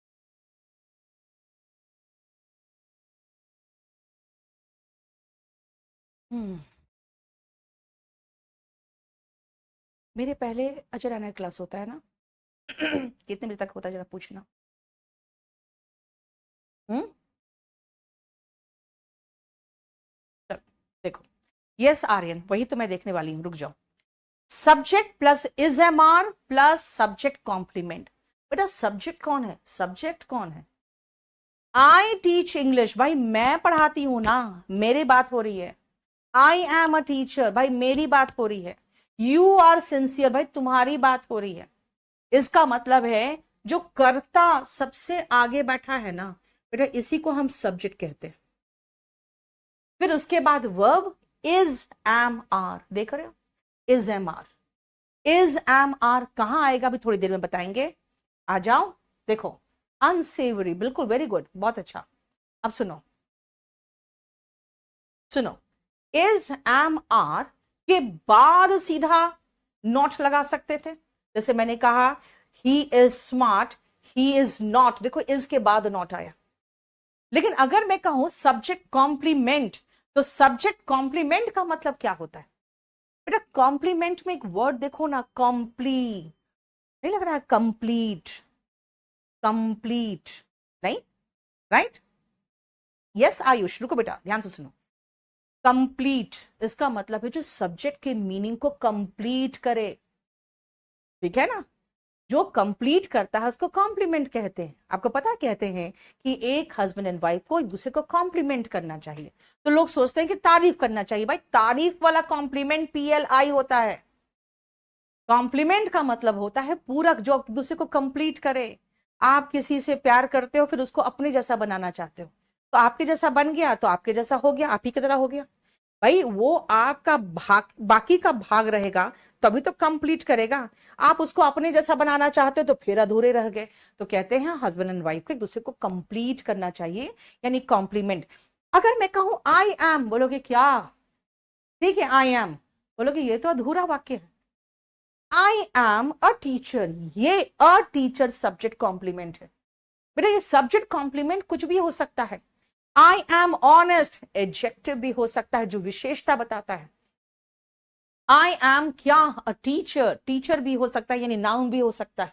मेरे पहले अचराना क्लास होता है ना कितने बजे तक होता है जरा पूछना। हम्म चल, देखो, यस आर्यन, वही तो मैं देखने वाली हूँ, रुक जाओ। Subject plus is am are plus subject complement. बेटा सब्जेक्ट कौन है, सब्जेक्ट कौन है? आई टीच इंग्लिश, भाई मैं पढ़ाती हूं ना, मेरी बात हो रही है। आई एम अ टीचर, भाई मेरी बात हो रही है। यू आर सिंसियर, भाई तुम्हारी बात हो रही है। इसका मतलब है जो कर्ता सबसे आगे बैठा है ना बेटा, इसी को हम सब्जेक्ट कहते हैं। फिर उसके बाद वर्ब इज एम आर, देख रहे हो, is am are. Is am are कहां आएगा अभी थोड़ी देर में बताएंगे, आ जाओ। देखो, अनसेवरी, बिल्कुल, वेरी गुड, बहुत अच्छा। अब सुनो, सुनो, इज एम आर के बाद सीधा नॉट लगा सकते थे। जैसे मैंने कहा he is smart, he is not, देखो इज के बाद नॉट आया। लेकिन अगर मैं कहूं सब्जेक्ट कॉम्प्लीमेंट, तो सब्जेक्ट कॉम्प्लीमेंट का मतलब क्या होता है बेटा? कॉम्प्लीमेंट में एक वर्ड देखो ना, कॉम्प्लीट, नहीं लग रहा है कंप्लीट, कंप्लीट नहीं, राइट? यस आयुष, रुको बेटा ध्यान से सुनो। कंप्लीट इसका मतलब है जो सब्जेक्ट के मीनिंग को कंप्लीट करे, ठीक है ना? जो कंप्लीट करता है उसको कॉम्प्लीमेंट कहते हैं। आपको पता कहते हैं कि एक हस्बैंड एंड वाइफ को एक दूसरे को कॉम्प्लीमेंट करना चाहिए। तो लोग सोचते हैं कि तारीफ करना चाहिए, भाई तारीफ वाला कॉम्प्लीमेंट PLI होता है। कॉम्प्लीमेंट का मतलब होता है पूरक, जो एक दूसरे को कंप्लीट करे। आप किसी से प्यार करते हो, फिर उसको अपने जैसा बनाना चाहते हो, तो आपके जैसा बन गया तो आपके जैसा हो गया, आप ही की तरह हो गया। भाई वो आपका भाग, बाकी का भाग रहेगा तभी तो कंप्लीट करेगा। आप उसको अपने जैसा बनाना चाहते हो तो फिर अधूरे रह गए। तो कहते हैं हस्बैंड एंड वाइफ को एक दूसरे को कंप्लीट करना चाहिए, यानी कॉम्प्लीमेंट। अगर मैं कहूं आई एम, बोलोगे क्या? ठीक है, आई एम, बोलोगे ये तो अधूरा वाक्य है। आई एम अ टीचर, ये अ टीचर सब्जेक्ट कॉम्प्लीमेंट है बेटा। ये सब्जेक्ट कॉम्प्लीमेंट कुछ भी हो सकता है। आई एम ऑनेस्ट एडजेक्टिव भी हो सकता है जो विशेषता बताता है। आई एम क्या, अ टीचर, टीचर भी हो सकता है, यानी नाउन भी हो सकता है।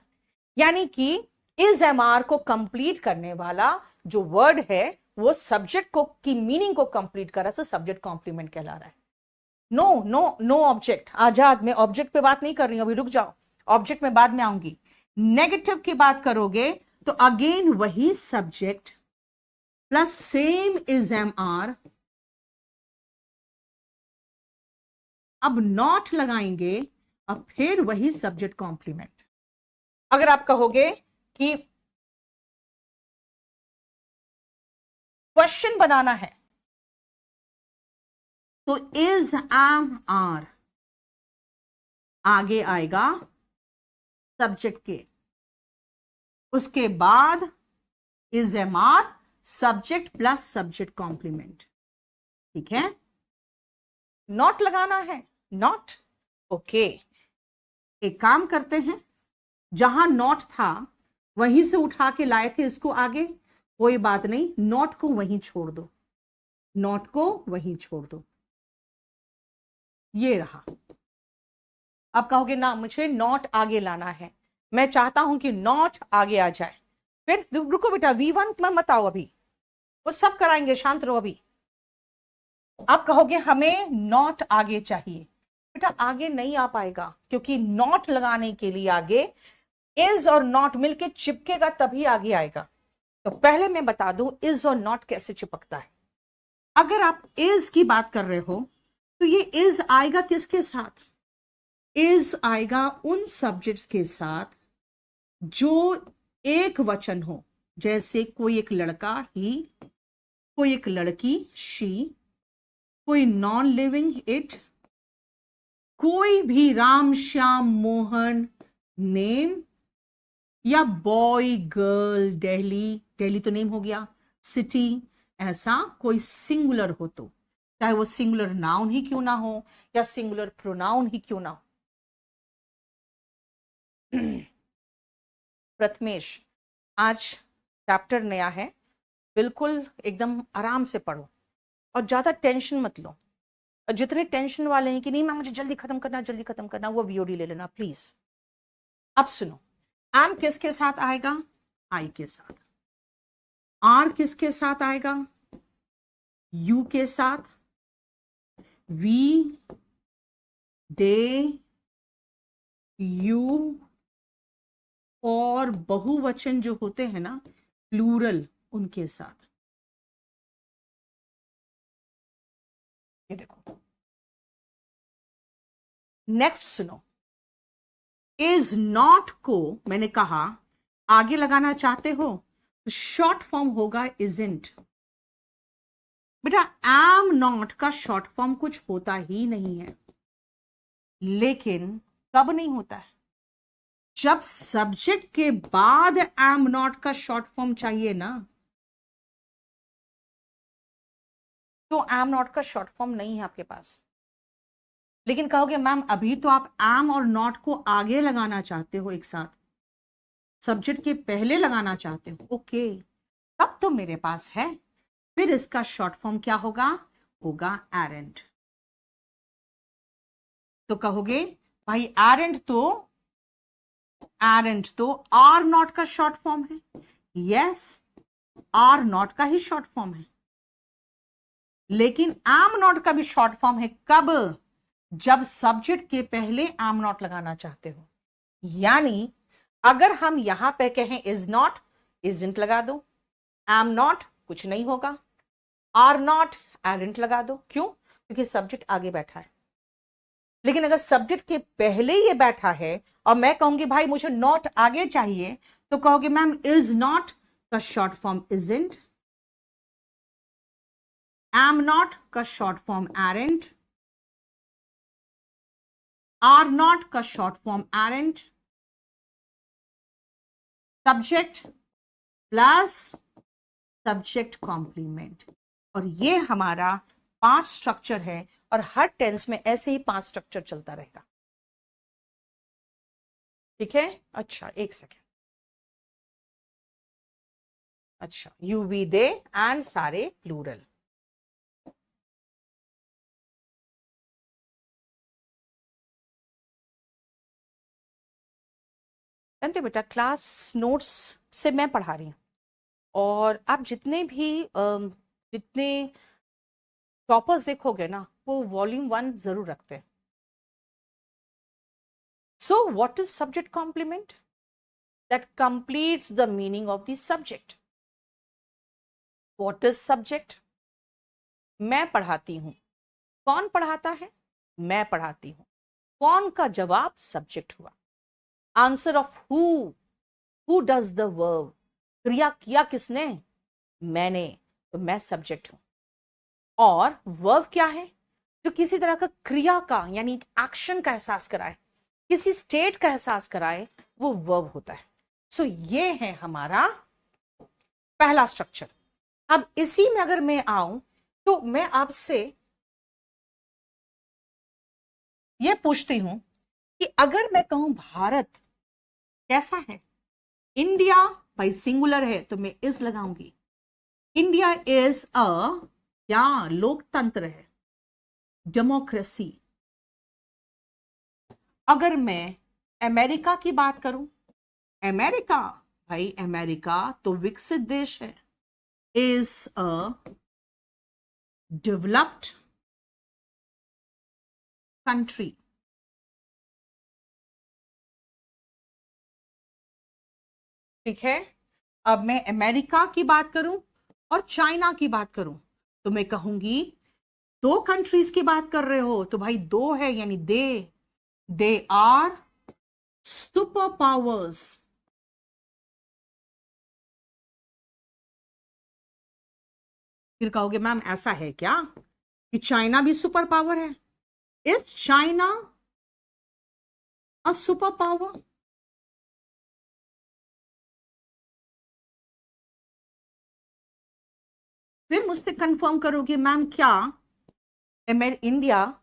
यानी कि इज एम आर को कंप्लीट करने वाला जो वर्ड है वो सब्जेक्ट को की मीनिंग को कंप्लीट कर रहा है, सब्जेक्ट कॉम्प्लीमेंट कहला रहा है। नो नो नो ऑब्जेक्ट, आजाद, मैं ऑब्जेक्ट पे बात नहीं कर रही हूं अभी, रुक जाओ, ऑब्जेक्ट में बाद में आऊंगी। नेगेटिव की बात करोगे तो अगेन वही subject plus same is am are, अब नॉट लगाएंगे, अब फिर वही सब्जेक्ट कॉम्प्लीमेंट। अगर आप कहोगे कि क्वेश्चन बनाना है तो इज एम आर आगे आएगा सब्जेक्ट के, उसके बाद is am are, subject plus subject complement, ठीक है? नॉट लगाना है, नॉट, ओके। एक काम करते हैं, जहां नॉट था वहीं से उठा के लाए थे इसको आगे, कोई बात नहीं, नॉट को वहीं छोड़ दो, नॉट को वहीं छोड़ दो, ये रहा। अब कहोगे ना मुझे नॉट आगे लाना है, मैं चाहता हूं कि नॉट आगे आ जाए। फिर रुको बेटा, V1 में मत आओ अभी, वो सब कराएंगे, शांत रहो अभी। अब कहोगे हमें नॉट आगे चाहिए, बेटा आगे नहीं आ पाएगा, क्योंकि नॉट लगाने के लिए आगे इज और नॉट मिलके चिपकेगा तभी आगे आएगा। तो पहले मैं बता दूं इज और नॉट कैसे चिपकता है। अगर आप इज की बात कर रहे हो तो ये इज आएगा किसके साथ? इज आएगा उन सब्जेक्ट्स के साथ जो एक वचन हो, जैसे कोई एक लड़का ही, कोई एक लड़की शी, कोई नॉन लिविंग इट, कोई भी राम श्याम मोहन नेम, या बॉय गर्ल दिल्ली, दिल्ली तो नेम हो गया, सिटी, ऐसा कोई सिंगुलर हो तो, चाहे वो सिंगुलर नाउन ही क्यों ना हो या सिंगुलर प्रोनाउन ही क्यों ना हो। प्रथमेश, आज चैप्टर नया है, बिल्कुल एकदम आराम से पढ़ो और ज्यादा टेंशन मत लो। और जितने टेंशन वाले हैं कि नहीं मैं मुझे जल्दी खत्म करना, जल्दी खत्म करना, वो वीओडी ले लेना प्लीज। अब सुनो, एम किसके साथ आएगा? आई के साथ। आर किसके साथ आएगा? यू के साथ। वी, दे, यू, और बहुवचन जो होते हैं ना, प्लूरल, उनके साथ। ये देखो, नेक्स्ट सुनो, इज नॉट को मैंने कहा आगे लगाना चाहते हो तो शॉर्ट फॉर्म होगा इजंट। बेटा एम नॉट का शॉर्ट फॉर्म कुछ होता ही नहीं है, लेकिन कब नहीं होता है? जब सब्जेक्ट के बाद एम नॉट का शॉर्ट फॉर्म चाहिए ना, तो एम नॉट का शॉर्ट फॉर्म नहीं है आपके पास। लेकिन कहोगे मैम अभी तो आप एम और नॉट को आगे लगाना चाहते हो, एक साथ सब्जेक्ट के पहले लगाना चाहते हो, ओके, तब तो मेरे पास है। फिर इसका शॉर्ट फॉर्म क्या होगा? होगा एरेंट। तो कहोगे भाई एरेंट तो आर नॉट का शॉर्ट फॉर्म है। यस, आर नॉट का ही शॉर्ट फॉर्म है, लेकिन एम नॉट का भी शॉर्ट फॉर्म है। कब? जब सब्जेक्ट के पहले एम नॉट लगाना चाहते हो। यानी अगर हम यहां पे कहें इज नॉट, इजंट लगा दो, एम नॉट कुछ नहीं होगा, आर नॉट एरेंट लगा दो। क्यों? क्योंकि सब्जेक्ट आगे बैठा है। लेकिन अगर सब्जेक्ट के पहले ये बैठा है और मैं कहूंगी भाई मुझे नॉट आगे चाहिए, तो कहोगे मैम इज नॉट का short form isn't, am not का short form aren't, are not का short form aren't, subject plus subject complement. और ये हमारा 5 स्ट्रक्चर है और हर टेंस में ऐसे ही 5 स्ट्रक्चर चलता रहेगा। ठीक है? अच्छा एक सेकेंड। अच्छा, यू, वी, दे एंड सारे प्लूरल। जानते बेटा क्लास नोट्स से मैं पढ़ा रही हूं, और आप जितने भी जितने टॉपर्स देखोगे ना, वो वॉल्यूम 1 जरूर रखते हैं। So what is subject complement? That completes the meaning of the subject. What is subject? मैं पढ़ाती हूं। कौन पढ़ाता है? मैं पढ़ाती हूं। कौन का जवाब? सब्जेक्ट हुआ। Answer of who does the verb, क्रिया किया किसने? मैंने, तो मैं सब्जेक्ट हूं। और वर्ब क्या है? जो किसी तरह का क्रिया का यानी एक्शन का एहसास कराए, किसी स्टेट का एहसास कराए, वो वर्ब होता है। सो ये है हमारा पहला स्ट्रक्चर। अब इसी में अगर मैं आऊं तो मैं आपसे ये पूछती हूं कि अगर मैं कहूं भारत कैसा है? इंडिया भाई सिंगुलर है तो मैं इज लगाऊंगी। इंडिया इज अ क्या? लोकतंत्र है, डेमोक्रेसी। अगर मैं अमेरिका की बात करूं, अमेरिका भाई अमेरिका तो विकसित देश है, इज अ डेवलप्ड कंट्री। ठीक है? अब मैं अमेरिका की बात करूं और चाइना की बात करूं, तो मैं कहूंगी 2 कंट्रीज की बात कर रहे हो तो भाई 2 है, यानी दे आर सुपर पावर्स। फिर कहोगे मैम ऐसा है क्या कि चाइना भी सुपर पावर है? Is China a super power? फिर मुझसे कंफर्म करोगे मैम क्या India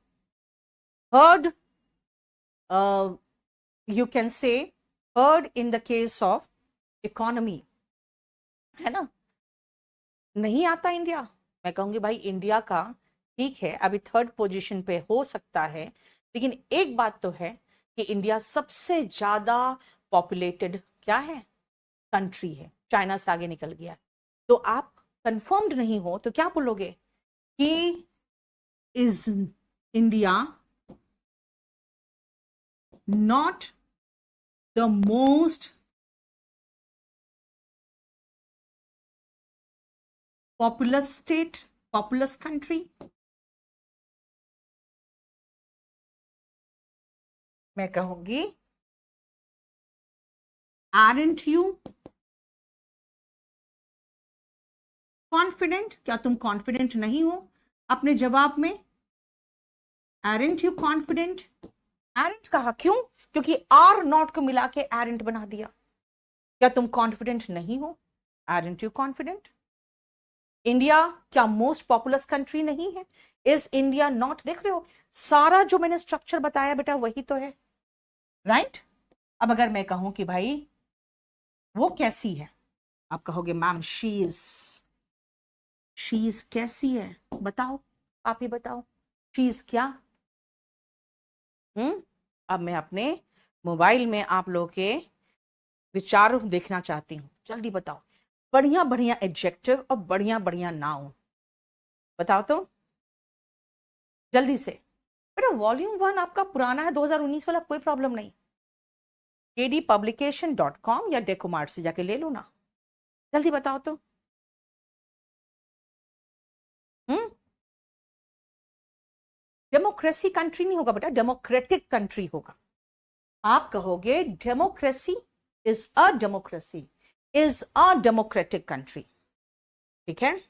heard, you can say heard in the case of economy, है ना? नहीं आता इंडिया। मैं कहूंगी भाई इंडिया का ठीक है अभी थर्ड पोजीशन पे हो सकता है, लेकिन एक बात तो है कि इंडिया सबसे ज्यादा पॉपुलेटेड क्या है, कंट्री है, चाइना से आगे निकल गया है। तो आप कंफर्म्ड नहीं हो तो क्या बोलोगे कि is India not the most populous state, populous country? मैं कहूंगी aren't you confident? क्या तुम कॉन्फिडेंट नहीं हो अपने जवाब में? aren't you confident? aren't कहा क्यों? क्योंकि आर नॉट को मिला के aren't बना दिया। क्या तुम कॉन्फिडेंट नहीं हो? aren't you confident? इंडिया क्या मोस्ट पॉपुलस कंट्री नहीं है? इज इंडिया नॉट, देख रहे हो सारा जो मैंने स्ट्रक्चर बताया बेटा वही तो है, राइट? अब अगर मैं कहूं कि भाई वो कैसी है, आप कहोगे मैम शी इज कैसी है? बताओ, आप ही बताओ शी इज क्या? अब मैं अपने मोबाइल में आप लोगों के विचार देखना चाहती हूँ, जल्दी बताओ बढ़िया बढ़िया एडजेक्टिव और बढ़िया बढ़िया नाउन बताओ तो जल्दी से। बेटा वॉल्यूम 1 आपका पुराना है 2019 वाला, कोई प्रॉब्लम नहीं, kdpublication.com या डेकोमार्ट से जाके ले लो ना, जल्दी बताओ तो। डेमोक्रेसी कंट्री नहीं होगा बेटा, डेमोक्रेटिक कंट्री होगा। आप कहोगे democracy is a democracy is a democratic country, ठीक है?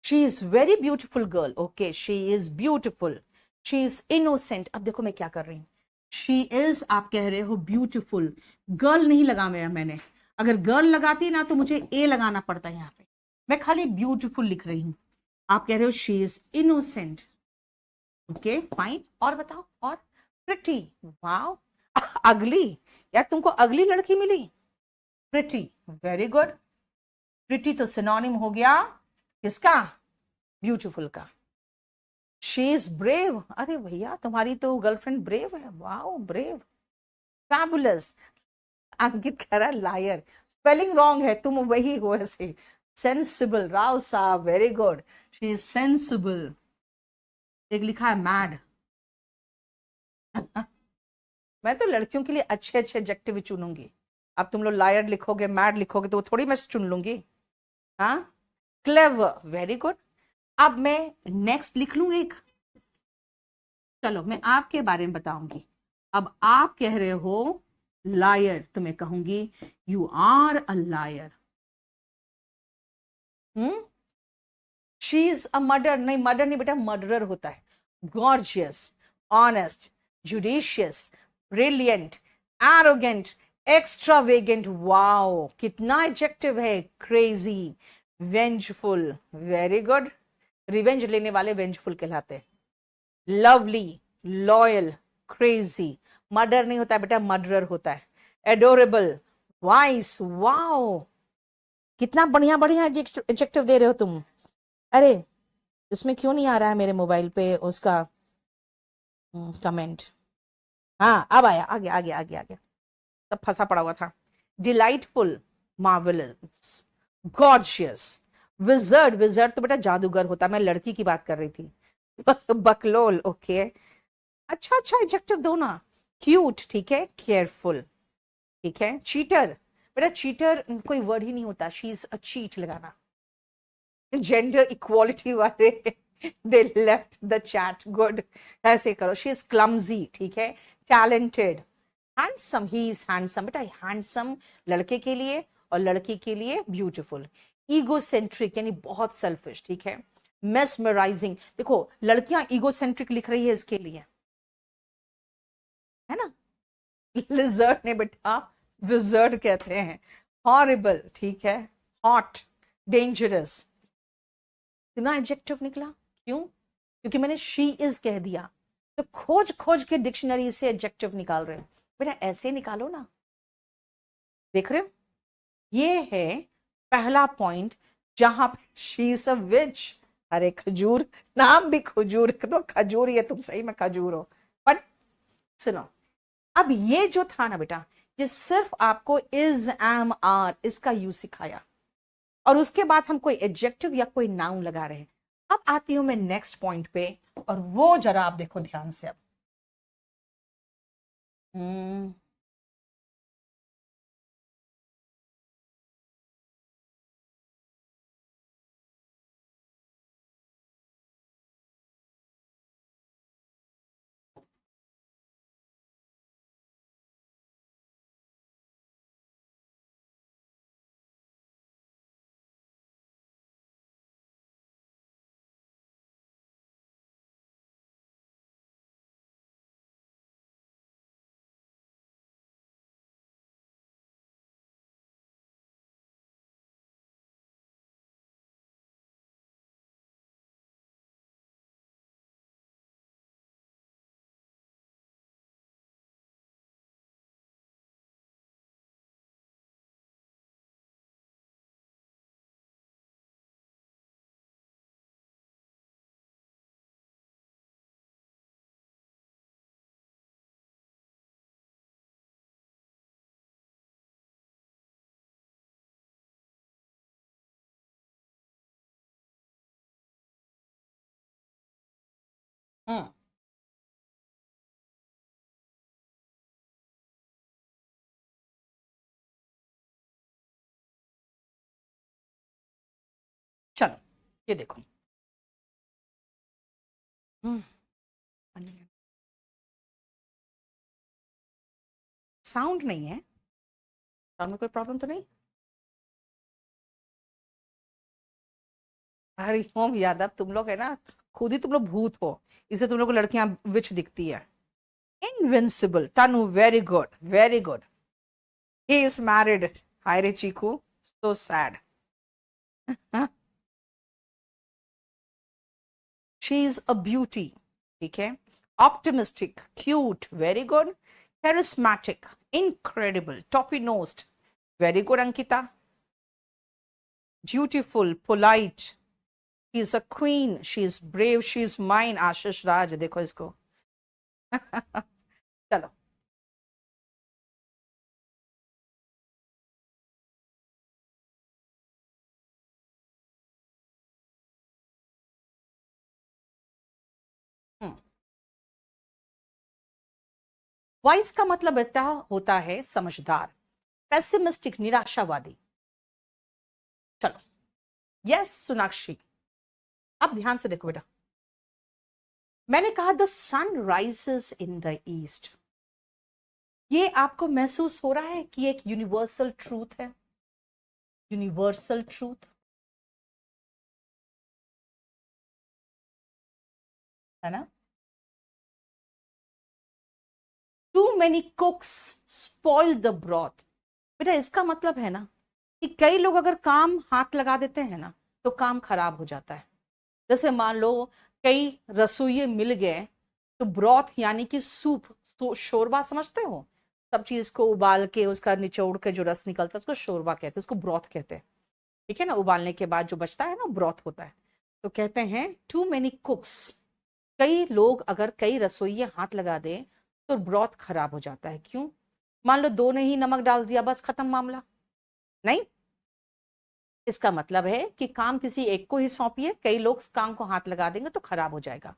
She is very beautiful girl, okay she is beautiful, she is innocent. अब देखो मैं क्या कर रही हूं, शी इज आप कह रहे हो ब्यूटिफुल, गर्ल नहीं लगा मैंने, अगर गर्ल लगाती ना तो मुझे ए लगाना पड़ता है यहाँ पे, मैं खाली ब्यूटिफुल लिख रही हूं। आप कह रहे हो she is innocent, okay fine. और बताओ, और प्रिटी, वाओ अगली, यार तुमको अगली लड़की मिली, प्रिटी, वेरी गुड। प्रिटी तो सिनोनिम हो गया किसका? ब्यूटीफुल का। शी इज ब्रेव, अरे भैया तुम्हारी तो गर्लफ्रेंड ब्रेव है, वाओ ब्रेव, फैबुलस। अंकित कह रहा लायर, स्पेलिंग रॉन्ग है, तुम वही हो ऐसे। सेंसिबल, राव साहब very good, she is sensible. एक लिखा है मैड मैं तो लड़कियों के लिए अच्छे अच्छे एडजेक्टिव चुनूंगी, अब तुम लोग लायर लिखोगे मैड लिखोगे तो वो थोड़ी मैं चुन लूंगी। हाँ, क्लेवर, वेरी गुड। अब मैं नेक्स्ट लिख लूं एक, चलो मैं आपके बारे में बताऊंगी। अब आप कह रहे हो लायर, तो मैं कहूंगी you are a liar. She is a murder, नहीं मर्डर नहीं बेटा, मर्डरर होता है। Gorgeous, honest, judicious, brilliant, arrogant, extravagant, wow कितना एडजेक्टिव है, crazy, vengeful, very good, revenge लेने वाले वेंजफुल कहलाते हैं। लवली, लॉयल, क्रेजी, मर्डर नहीं होता है बेटा, मर्डरर होता है। एडोरेबल, वाइस, वाओ कितना बढ़िया बढ़िया एडजेक्टिव दे रहे हो तुम। अरे इसमें क्यों नहीं आ रहा है मेरे मोबाइल पे उसका कमेंट? हाँ अब आया, आ गया आ गया आ गया आ गया, तब फंसा पड़ा हुआ था। Delightful, marvellous, gorgeous, wizard, wizard तो बेटा जादूगर होता, मैं लड़की की बात कर रही थी। बकलोल, ओके अच्छा अच्छा एडजेक्टिव दो ना। क्यूट, ठीक है, केयरफुल, ठीक है। चीटर, बेटा चीटर कोई वर्ड ही नहीं होता, शी इज अ चीट लगाना। जेंडर इक्वालिटी वाले they left the chat, good, ऐसे करो। शी इज क्लमजी, ठीक है, talented, handsome, he is handsome, बेटा हैंडसम लड़के के लिए और लड़की के लिए ब्यूटीफुल। ईगोसेंट्रिक यानी बहुत सेल्फिश, ठीक है। मेस्मराइजिंग, देखो लड़कियां ईगोसेंट्रिक लिख रही है इसके लिए, है ना। लिजर्ड ने बेटा विजर्ड कहते हैं। हॉरिबल, ठीक है। हॉट, डेंजरस, इतना एडजेक्टिव निकला क्यों? क्योंकि मैंने शी इज कह दिया। तो खोज खोज के डिक्शनरी से एडजेक्टिव निकाल रहे हो बेटा, ऐसे निकालो ना। देख रहे हो, ये है पहला पॉइंट जहां पे शी इज अ विच। अरे खजूर, नाम भी खजूर, तो खजूर ही है, तुम सही में खजूर हो। बट सुनो, अब ये जो था ना बेटा, ये सिर्फ आपको इज, एम, आर इसका यूज सिखाया, और उसके बाद हम कोई एडजेक्टिव या कोई नाउन लगा रहे हैं। अब आती हूं मैं नेक्स्ट पॉइंट पे, और वो जरा आप देखो ध्यान से अब। हम्म, हम्म, चलो ये देखो। हम्म, साउंड नहीं है, साउंड में कोई प्रॉब्लम तो नहीं? हरिओम यादव, तुम लोग है ना, खुद ही तुम लोग भूत हो, इसे तुम लोग को लड़कियां विच दिखती है। Invincible, Tanu, very good, very good. He is married, हाय रे Chiku, so sad. She is a beauty, ठीक है। Optimistic, cute, very good. Charismatic, incredible, toffee नोस्ट, very good Ankita. Beautiful, polite, she is a queen, she is brave, she is mine, Ashish Raj, देखो इसको। चलो। Vice का मतलब बेटा होता है समझदार। पेसिमिस्टिक, निराशावादी। चलो, यस सोनाक्षी। अब ध्यान से देखो बेटा, मैंने कहा the sun rises in the east. ये आपको महसूस हो रहा है कि एक यूनिवर्सल ट्रूथ है? यूनिवर्सल ट्रूथ, है ना। Too many cooks spoil the broth. बेटा इसका मतलब है ना कि कई लोग अगर काम हाथ लगा देते हैं ना, तो काम खराब हो जाता है। जैसे मान लो कई रसोइये मिल गए, तो ब्रॉथ यानी कि सूप, शोरबा समझते हो, सब चीज को उबाल के उसका निचोड़ के जो रस निकलता है उसको शोरबा कहते हैं, उसको ब्रॉथ कहते हैं। ठीक है ना, उबालने के बाद जो बचता है ना ब्रॉथ होता है। तो कहते हैं टू मेनी कुक्स, कई लोग अगर कई रसोइये हाथ लगा दे तो ब्रॉथ खराब हो जाता है। क्यों? मान लो दो ने ही नमक डाल दिया, बस खत्म मामला। नहीं, इसका मतलब है कि काम किसी एक को ही सौंपिए, कई लोग काम को हाथ लगा देंगे तो खराब हो जाएगा।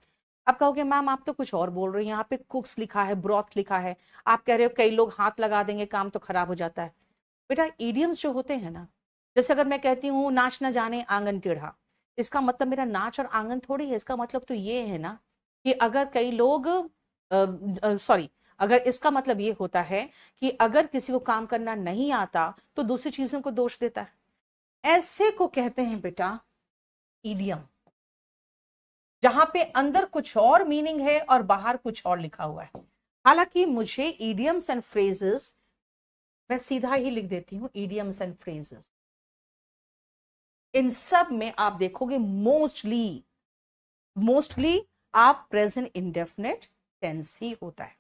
अब कहोगे मैम आप तो कुछ और बोल रही हैं, यहाँ पे कुक्स लिखा है, ब्रॉथ लिखा है, आप कह रहे हो कई लोग हाथ लगा देंगे काम तो खराब हो जाता है। बेटा इडियम्स जो होते हैं ना, जैसे अगर मैं कहती हूँ नाच न जाने आंगन टेढ़ा, इसका मतलब मेरा नाच और आंगन थोड़ी है। इसका मतलब तो ये है ना कि अगर कई लोग, सॉरी, अगर इसका मतलब ये होता है कि अगर किसी को काम करना नहीं आता तो दूसरी चीजों को दोष देता है। ऐसे को कहते हैं बेटा इडियम, जहां पे अंदर कुछ और मीनिंग है और बाहर कुछ और लिखा हुआ है। हालांकि मुझे इडियम्स एंड फ्रेजेस, मैं सीधा ही लिख देती हूं इडियम्स एंड फ्रेजेस, इन सब में आप देखोगे मोस्टली आप प्रेजेंट इंडेफिनिट टेंस ही होता है।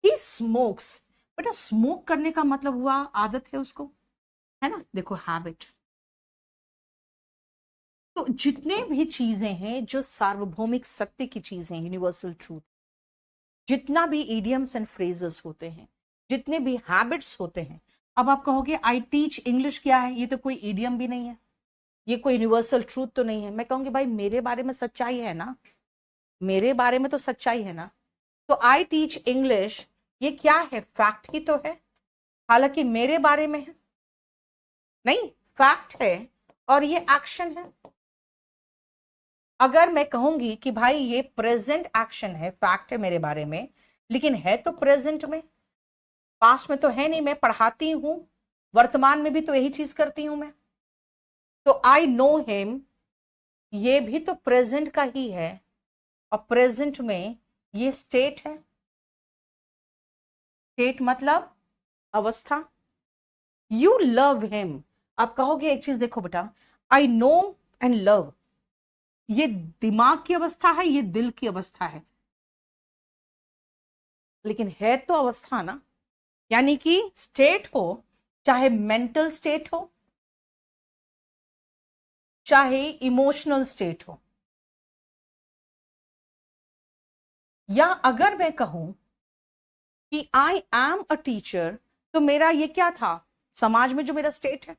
ही स्मोक्स, बेटा स्मोक करने का मतलब हुआ आदत है उसको, है ना, देखो हैबिट। तो जितने भी चीजें हैं जो सार्वभौमिक सत्य की चीजें, यूनिवर्सल ट्रूथ, जितना भी इडियम्स एंड फ्रेजेस होते हैं, जितने भी हैबिट्स होते हैं। अब आप कहोगे आई टीच इंग्लिश, क्या है ये? तो कोई इडियम भी नहीं है, ये कोई यूनिवर्सल ट्रूथ तो नहीं है। मैं कहूंगी भाई मेरे बारे में सच्चाई है ना, मेरे बारे में तो सच्चाई है ना। तो आई टीच इंग्लिश, ये क्या है? फैक्ट ही तो है, हालांकि मेरे बारे में है नहीं, फैक्ट है और ये एक्शन है। अगर मैं कहूंगी कि भाई ये प्रेजेंट एक्शन है, फैक्ट है मेरे बारे में, लेकिन है तो प्रेजेंट में, पास्ट में तो है नहीं, मैं पढ़ाती हूं, वर्तमान में भी तो यही चीज करती हूं मैं। तो आई नो हिम, ये भी तो प्रेजेंट का ही है, और प्रेजेंट में ये स्टेट है। स्टेट मतलब अवस्था। यू लव हिम, आप कहोगे एक चीज देखो बेटा, आई नो एंड लव, ये दिमाग की अवस्था है, ये दिल की अवस्था है, लेकिन है तो अवस्था ना। यानी कि स्टेट हो, चाहे मेंटल स्टेट हो, चाहे इमोशनल स्टेट हो, या अगर मैं कहूं कि आई एम अ टीचर, तो मेरा ये क्या था? समाज में जो मेरा स्टेट है,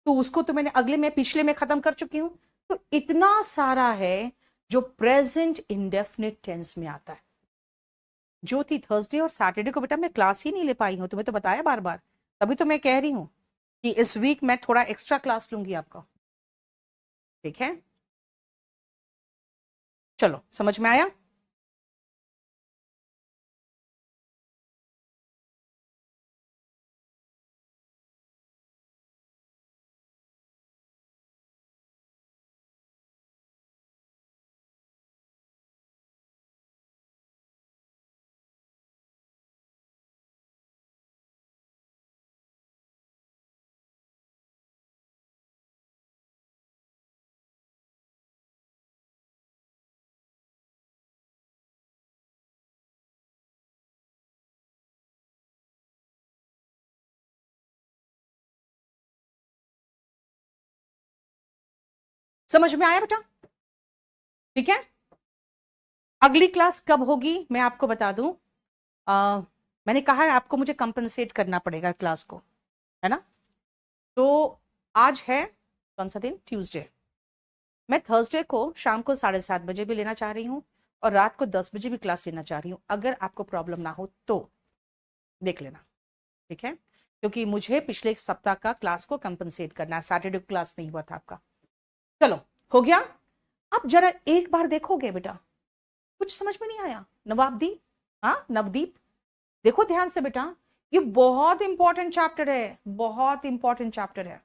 तो उसको तो मैंने अगले में पिछले में खत्म कर चुकी हूं। तो इतना सारा है जो प्रेजेंट इंडेफिनिट टेंस में आता है। ज्योति, थर्सडे और सैटरडे को बेटा मैं क्लास ही नहीं ले पाई हूं, तुम्हें तो बताया बार बार, तभी तो मैं कह रही हूं कि इस वीक मैं थोड़ा एक्स्ट्रा क्लास लूंगी आपका, ठीक है? चलो समझ में आया? समझ में आया बेटा? ठीक है, अगली क्लास कब होगी मैं आपको बता दूं। मैंने कहा है आपको मुझे कंपनसेट करना पड़ेगा क्लास को, है ना? तो आज है कौन सा दिन? ट्यूसडे। मैं थर्सडे को शाम को 7:30 बजे भी लेना चाह रही हूँ, और रात को 10 बजे भी क्लास लेना चाह रही हूँ। अगर आपको प्रॉब्लम ना हो तो देख लेना, ठीक है? क्योंकि मुझे पिछले एक सप्ताह का क्लास को कंपनसेट करना है, सैटरडे को क्लास नहीं हुआ था आपका। चलो हो गया। अब जरा एक बार देखोगे बेटा, कुछ समझ में नहीं आया? नवाबदीप, हाँ नवदीप, देखो ध्यान से बेटा, ये बहुत इंपॉर्टेंट चैप्टर है, बहुत इंपॉर्टेंट चैप्टर है।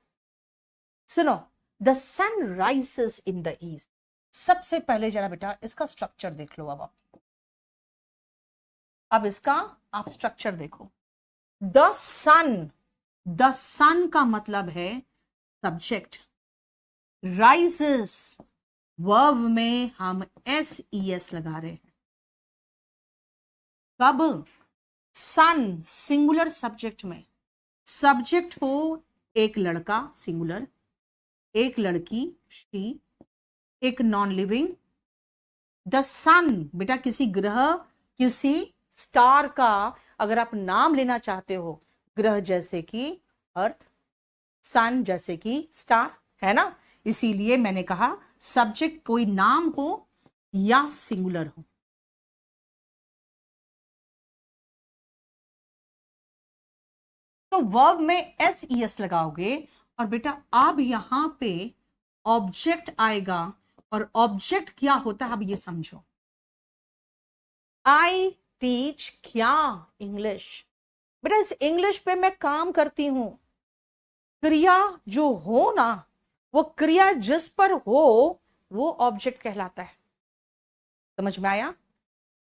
सुनो, the sun rises in the east. सबसे पहले जरा बेटा इसका स्ट्रक्चर देख लो। अब इसका आप स्ट्रक्चर देखो। द सन, द सन का मतलब है सब्जेक्ट। राइजेस, वर्ब में हम SES लगा रहे हैं। कब? सन सिंगुलर सब्जेक्ट में। सब्जेक्ट हो एक लड़का सिंगुलर, एक लड़की शी, एक नॉन लिविंग। द सन बेटा किसी ग्रह, किसी स्टार का अगर आप नाम लेना चाहते हो, ग्रह जैसे कि अर्थ, सन जैसे कि स्टार, है ना? इसीलिए मैंने कहा सब्जेक्ट कोई नाम हो या सिंगुलर हो। तो वर्ब में SES लगाओगे, और बेटा अब यहां पे ऑब्जेक्ट आएगा, और ऑब्जेक्ट क्या होता है अब ये समझो। आई टीच क्या? इंग्लिश। बेटा इस इंग्लिश पे मैं काम करती हूं, क्रिया जो हो ना, वो क्रिया जिस पर हो वो ऑब्जेक्ट कहलाता है। समझ में आया?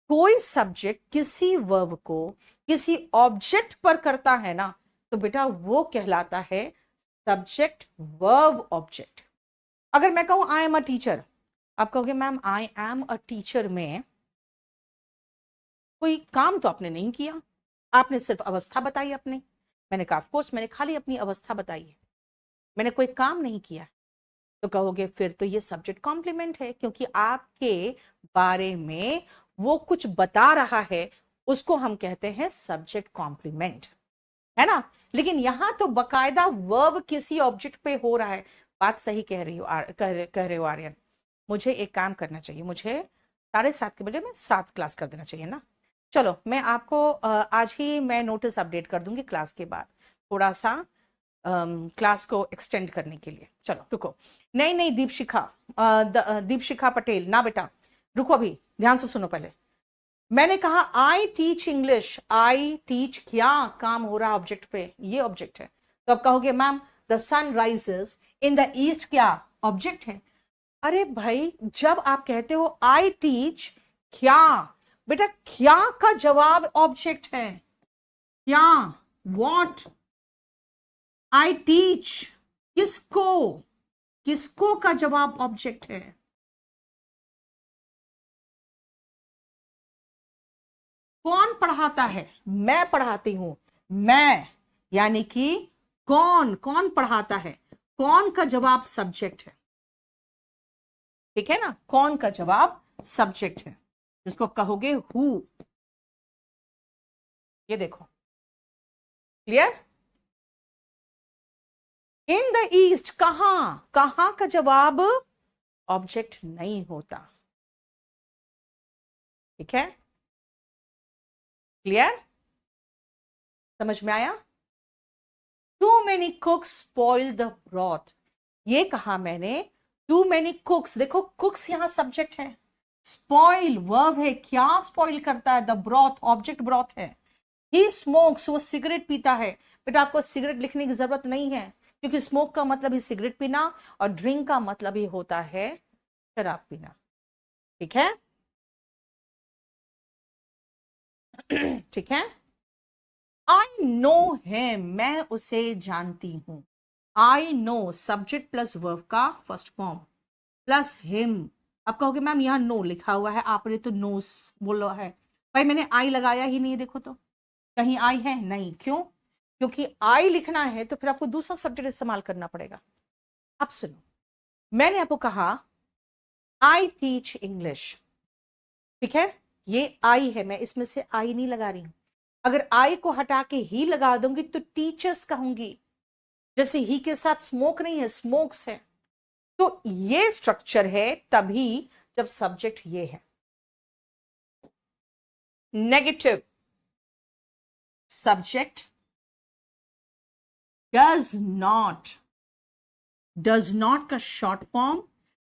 कोई सब्जेक्ट किसी वर्ब को किसी ऑब्जेक्ट पर करता है ना, तो बेटा वो कहलाता है सब्जेक्ट वर्ब ऑब्जेक्ट। अगर मैं कहूं आई एम अ टीचर, आप कहोगे ma'am I am a teacher में कोई काम तो आपने नहीं किया, आपने सिर्फ अवस्था बताई अपनी। मैंने कहा ऑफकोर्स मैंने खाली अपनी अवस्था बताई है, मैंने कोई काम नहीं किया। तो कहोगे फिर तो ये सब्जेक्ट कॉम्प्लीमेंट है, क्योंकि आपके बारे में वो कुछ बता रहा है, उसको हम कहते हैं सब्जेक्ट कॉम्प्लीमेंट, है ना। लेकिन यहां तो बकायदा वर्ब किसी ऑब्जेक्ट पे हो रहा है। बात सही कह रही हो कह रहे हो आर्यन। मुझे एक काम करना चाहिए, मुझे 7:30 के बजे में 7 क्लास कर देना चाहिए ना। चलो मैं आपको आज ही मैं नोटिस अपडेट कर दूंगी क्लास के बाद, थोड़ा सा क्लास को एक्सटेंड करने के लिए। चलो रुको। नहीं नहीं दीपशिखा, दीपशिखा पटेल ना बेटा, रुको अभी, ध्यान से सुनो पहले। मैंने कहा I teach English, I teach क्या काम हो रहा ऑब्जेक्ट पे, ये ऑब्जेक्ट है। तो आप कहोगे ma'am the sun rises in the east, क्या ऑब्जेक्ट है? अरे भाई जब आप कहते हो आई टीच क्या, बेटा क्या का जवाब ऑब्जेक्ट है। क्या, वॉट, आई टीच, किसको, किसको का जवाब ऑब्जेक्ट है। कौन पढ़ाता है? मैं पढ़ाती हूं। मैं यानी कि कौन, कौन पढ़ाता है, कौन का जवाब सब्जेक्ट है। ठीक है ना, कौन का जवाब सब्जेक्ट है, जिसको कहोगे हु। ये देखो, क्लियर? इन द ईस्ट, कहां, कहां का जवाब ऑब्जेक्ट नहीं होता। ठीक है, क्लियर, समझ में आया? Too many cooks spoil the broth, ये कहा मैंने। टू मेनी कुक्स, देखो कुक्स यहां सब्जेक्ट है, स्पॉइल वर्ब है, क्या स्पॉइल करता है? द ब्रॉथ, ऑब्जेक्ट ब्रॉथ है। ही स्मोक्स, वो सिगरेट पीता है। बेटा आपको सिगरेट लिखने की जरूरत नहीं है, क्योंकि स्मोक का मतलब ही सिगरेट पीना और ड्रिंक का मतलब ही होता है शराब पीना। ठीक है ठीक है। आई नो है, मैं उसे जानती हूं। I know subject plus verb का फर्स्ट फॉर्म प्लस हिम। आप कहोगे मैम यहाँ नो लिखा हुआ है, आपने तो नोस बोला है। भाई मैंने आई लगाया ही नहीं, देखो तो कहीं आई है नहीं, क्यों? क्योंकि आई लिखना है तो फिर आपको दूसरा सब्जेक्ट इस्तेमाल करना पड़ेगा। अब सुनो, मैंने आपको कहा आई टीच इंग्लिश, ठीक है, ये आई है, मैं इसमें से आई नहीं लगा रही हूं। अगर आई को हटा के ही लगा दूंगी तो टीचर्स कहूंगी, जैसे ही के साथ स्मोक नहीं है, स्मोक्स है। तो ये स्ट्रक्चर है तभी जब सब्जेक्ट ये है। Negative subject does not, does not का short form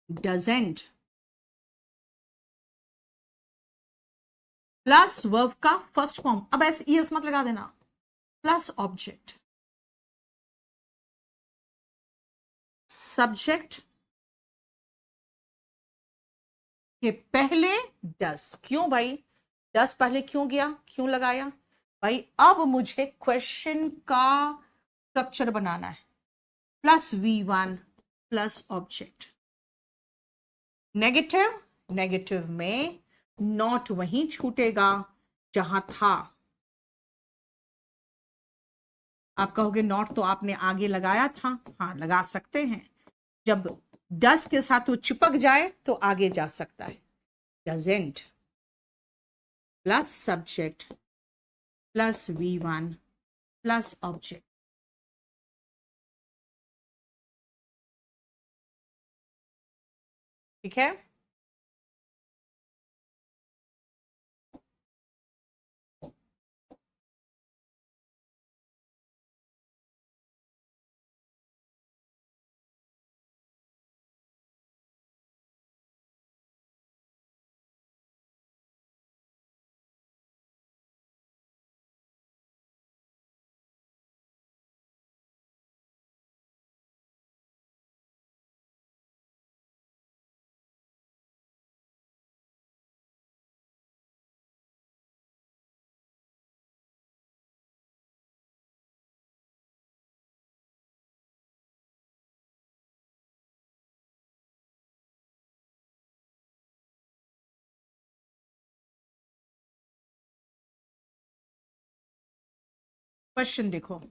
doesn't plus verb का फर्स्ट फॉर्म, अब ऐसे ईएस मत लगा देना, प्लस ऑब्जेक्ट, सब्जेक्ट के पहले डस। क्यों भाई डस पहले क्यों गया, क्यों लगाया? भाई अब मुझे क्वेश्चन का स्ट्रक्चर बनाना है, plus V1 plus object. Negative, negative में नॉट वहीं छूटेगा जहां था। आप कहोगे नॉट तो आपने आगे लगाया था, हाँ लगा सकते हैं, जब डस के साथ वो चिपक जाए तो आगे जा सकता है। Doesn't plus subject plus V1 plus object. ठीक है। क्वेश्चन देखो,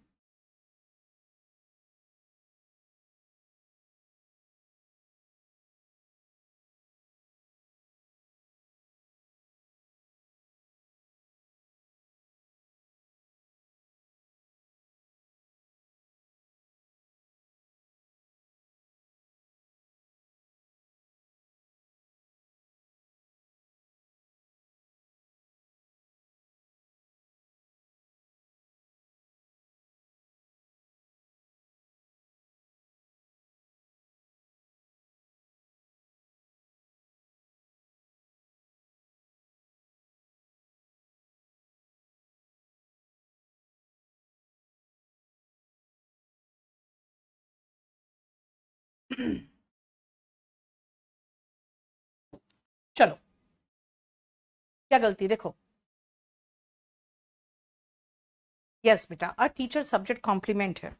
चलो क्या गलती देखो। यस बेटा, अ टीचर सब्जेक्ट कॉम्प्लीमेंट है।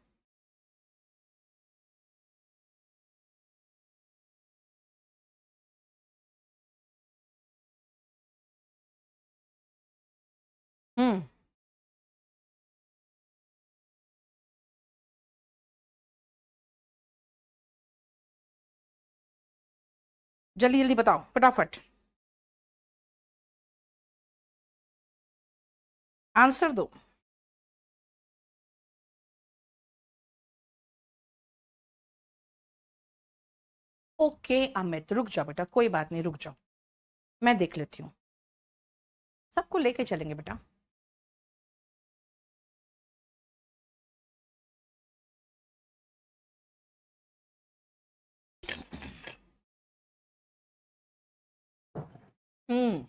हम्म, जल्दी जल्दी बताओ फटाफट, आंसर दो। ओके अमित, रुक जाओ बेटा, कोई बात नहीं, रुक जाओ, मैं देख लेती हूँ, सबको लेके चलेंगे बेटा। Hmm,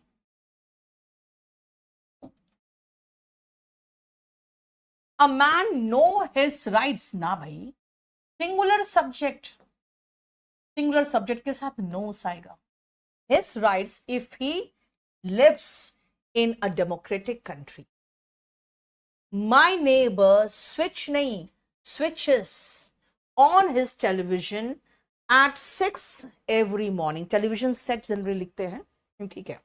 a man know his rights ना भाई, सिंगुलर सब्जेक्ट, सिंगुलर सब्जेक्ट के साथ नोस आएगा। His rights if he lives in a democratic country. My neighbour switch नहीं, switches on his television at 6 every morning। Television set generally लिखते हैं, ठीक है।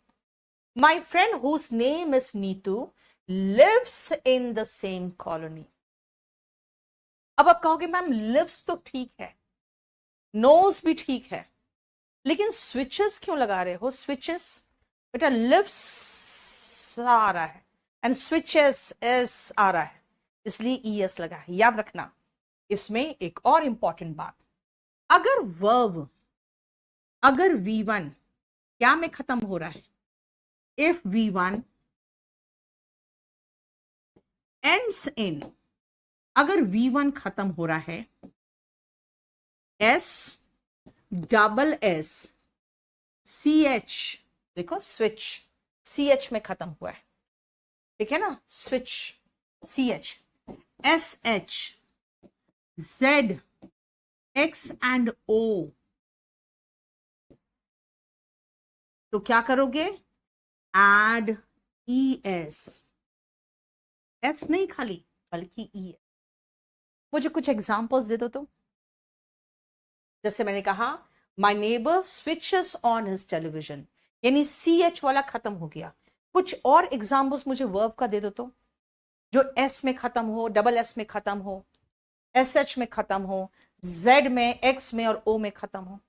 My friend whose name is Neetu lives in the same colony। अब आप कहोगे ma'am lives तो ठीक है, नोज भी ठीक है, लेकिन स्विचेस क्यों लगा रहे हो? स्विचेस बेटा लिव्स आ रहा है एंड स्विचेस एस आ रहा है, इसलिए ई एस लगा है, याद रखना। इसमें एक और इंपॉर्टेंट बात, अगर वर्ब, अगर V1 क्या में खत्म हो रहा है, इफ V1 ends in, अगर V1 खत्म हो रहा है S double S C H, देखो स्विच CH में खत्म हुआ है, ठीक है ना, switch CH, SH Z X and O, तो क्या करोगे? एड ES, S नहीं खाली बल्कि ES। मुझे कुछ एग्जांपल्स दे दो तो। जैसे मैंने कहा my neighbour switches on his television, यानी CH वाला खत्म हो गया। कुछ और एग्जांपल्स मुझे वर्ब का दे दो तो, जो S में खत्म हो, डबल S में खत्म हो, SH में खत्म हो, Z में, X में और O में खत्म हो।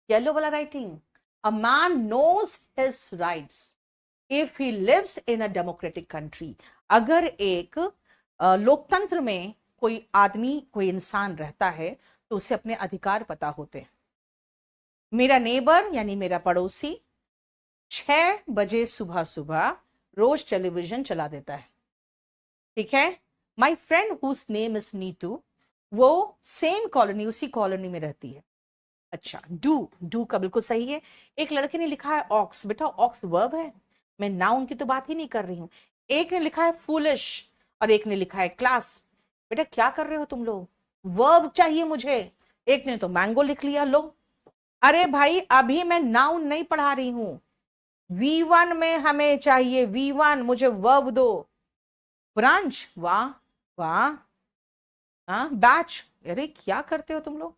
येलो वाला writing, a man knows his rights if he lives in a democratic country. अगर एक लोकतंत्र में कोई आदमी, कोई इंसान रहता है तो उसे अपने अधिकार पता होते हैं। मेरा नेबर यानी मेरा पड़ोसी 6 बजे सुबह सुबह रोज टेलीविजन चला देता है, ठीक है। My friend whose name is Nitu, वो सेम कॉलोनी, उसी कॉलोनी में रहती है। अच्छा, डू का बिल्कुल सही है। एक लड़के ने लिखा है ऑक्स, बेटा ऑक्स वर्ब है, मैं नाउन की तो बात ही नहीं कर रही हूं। एक ने लिखा है फूलिश और एक ने लिखा है क्लास। बेटा क्या कर रहे हो तुम लोग, वर्ब चाहिए मुझे। एक ने तो मैंगो लिख लिया, लो। अरे भाई अभी मैं नाउन नहीं पढ़ा रही हूं, V1 में हमें चाहिए V1, मुझे वर्ब दो। ब्रांच, वाह वाह, हाँ बैच, अरे क्या करते हो तुम लोग।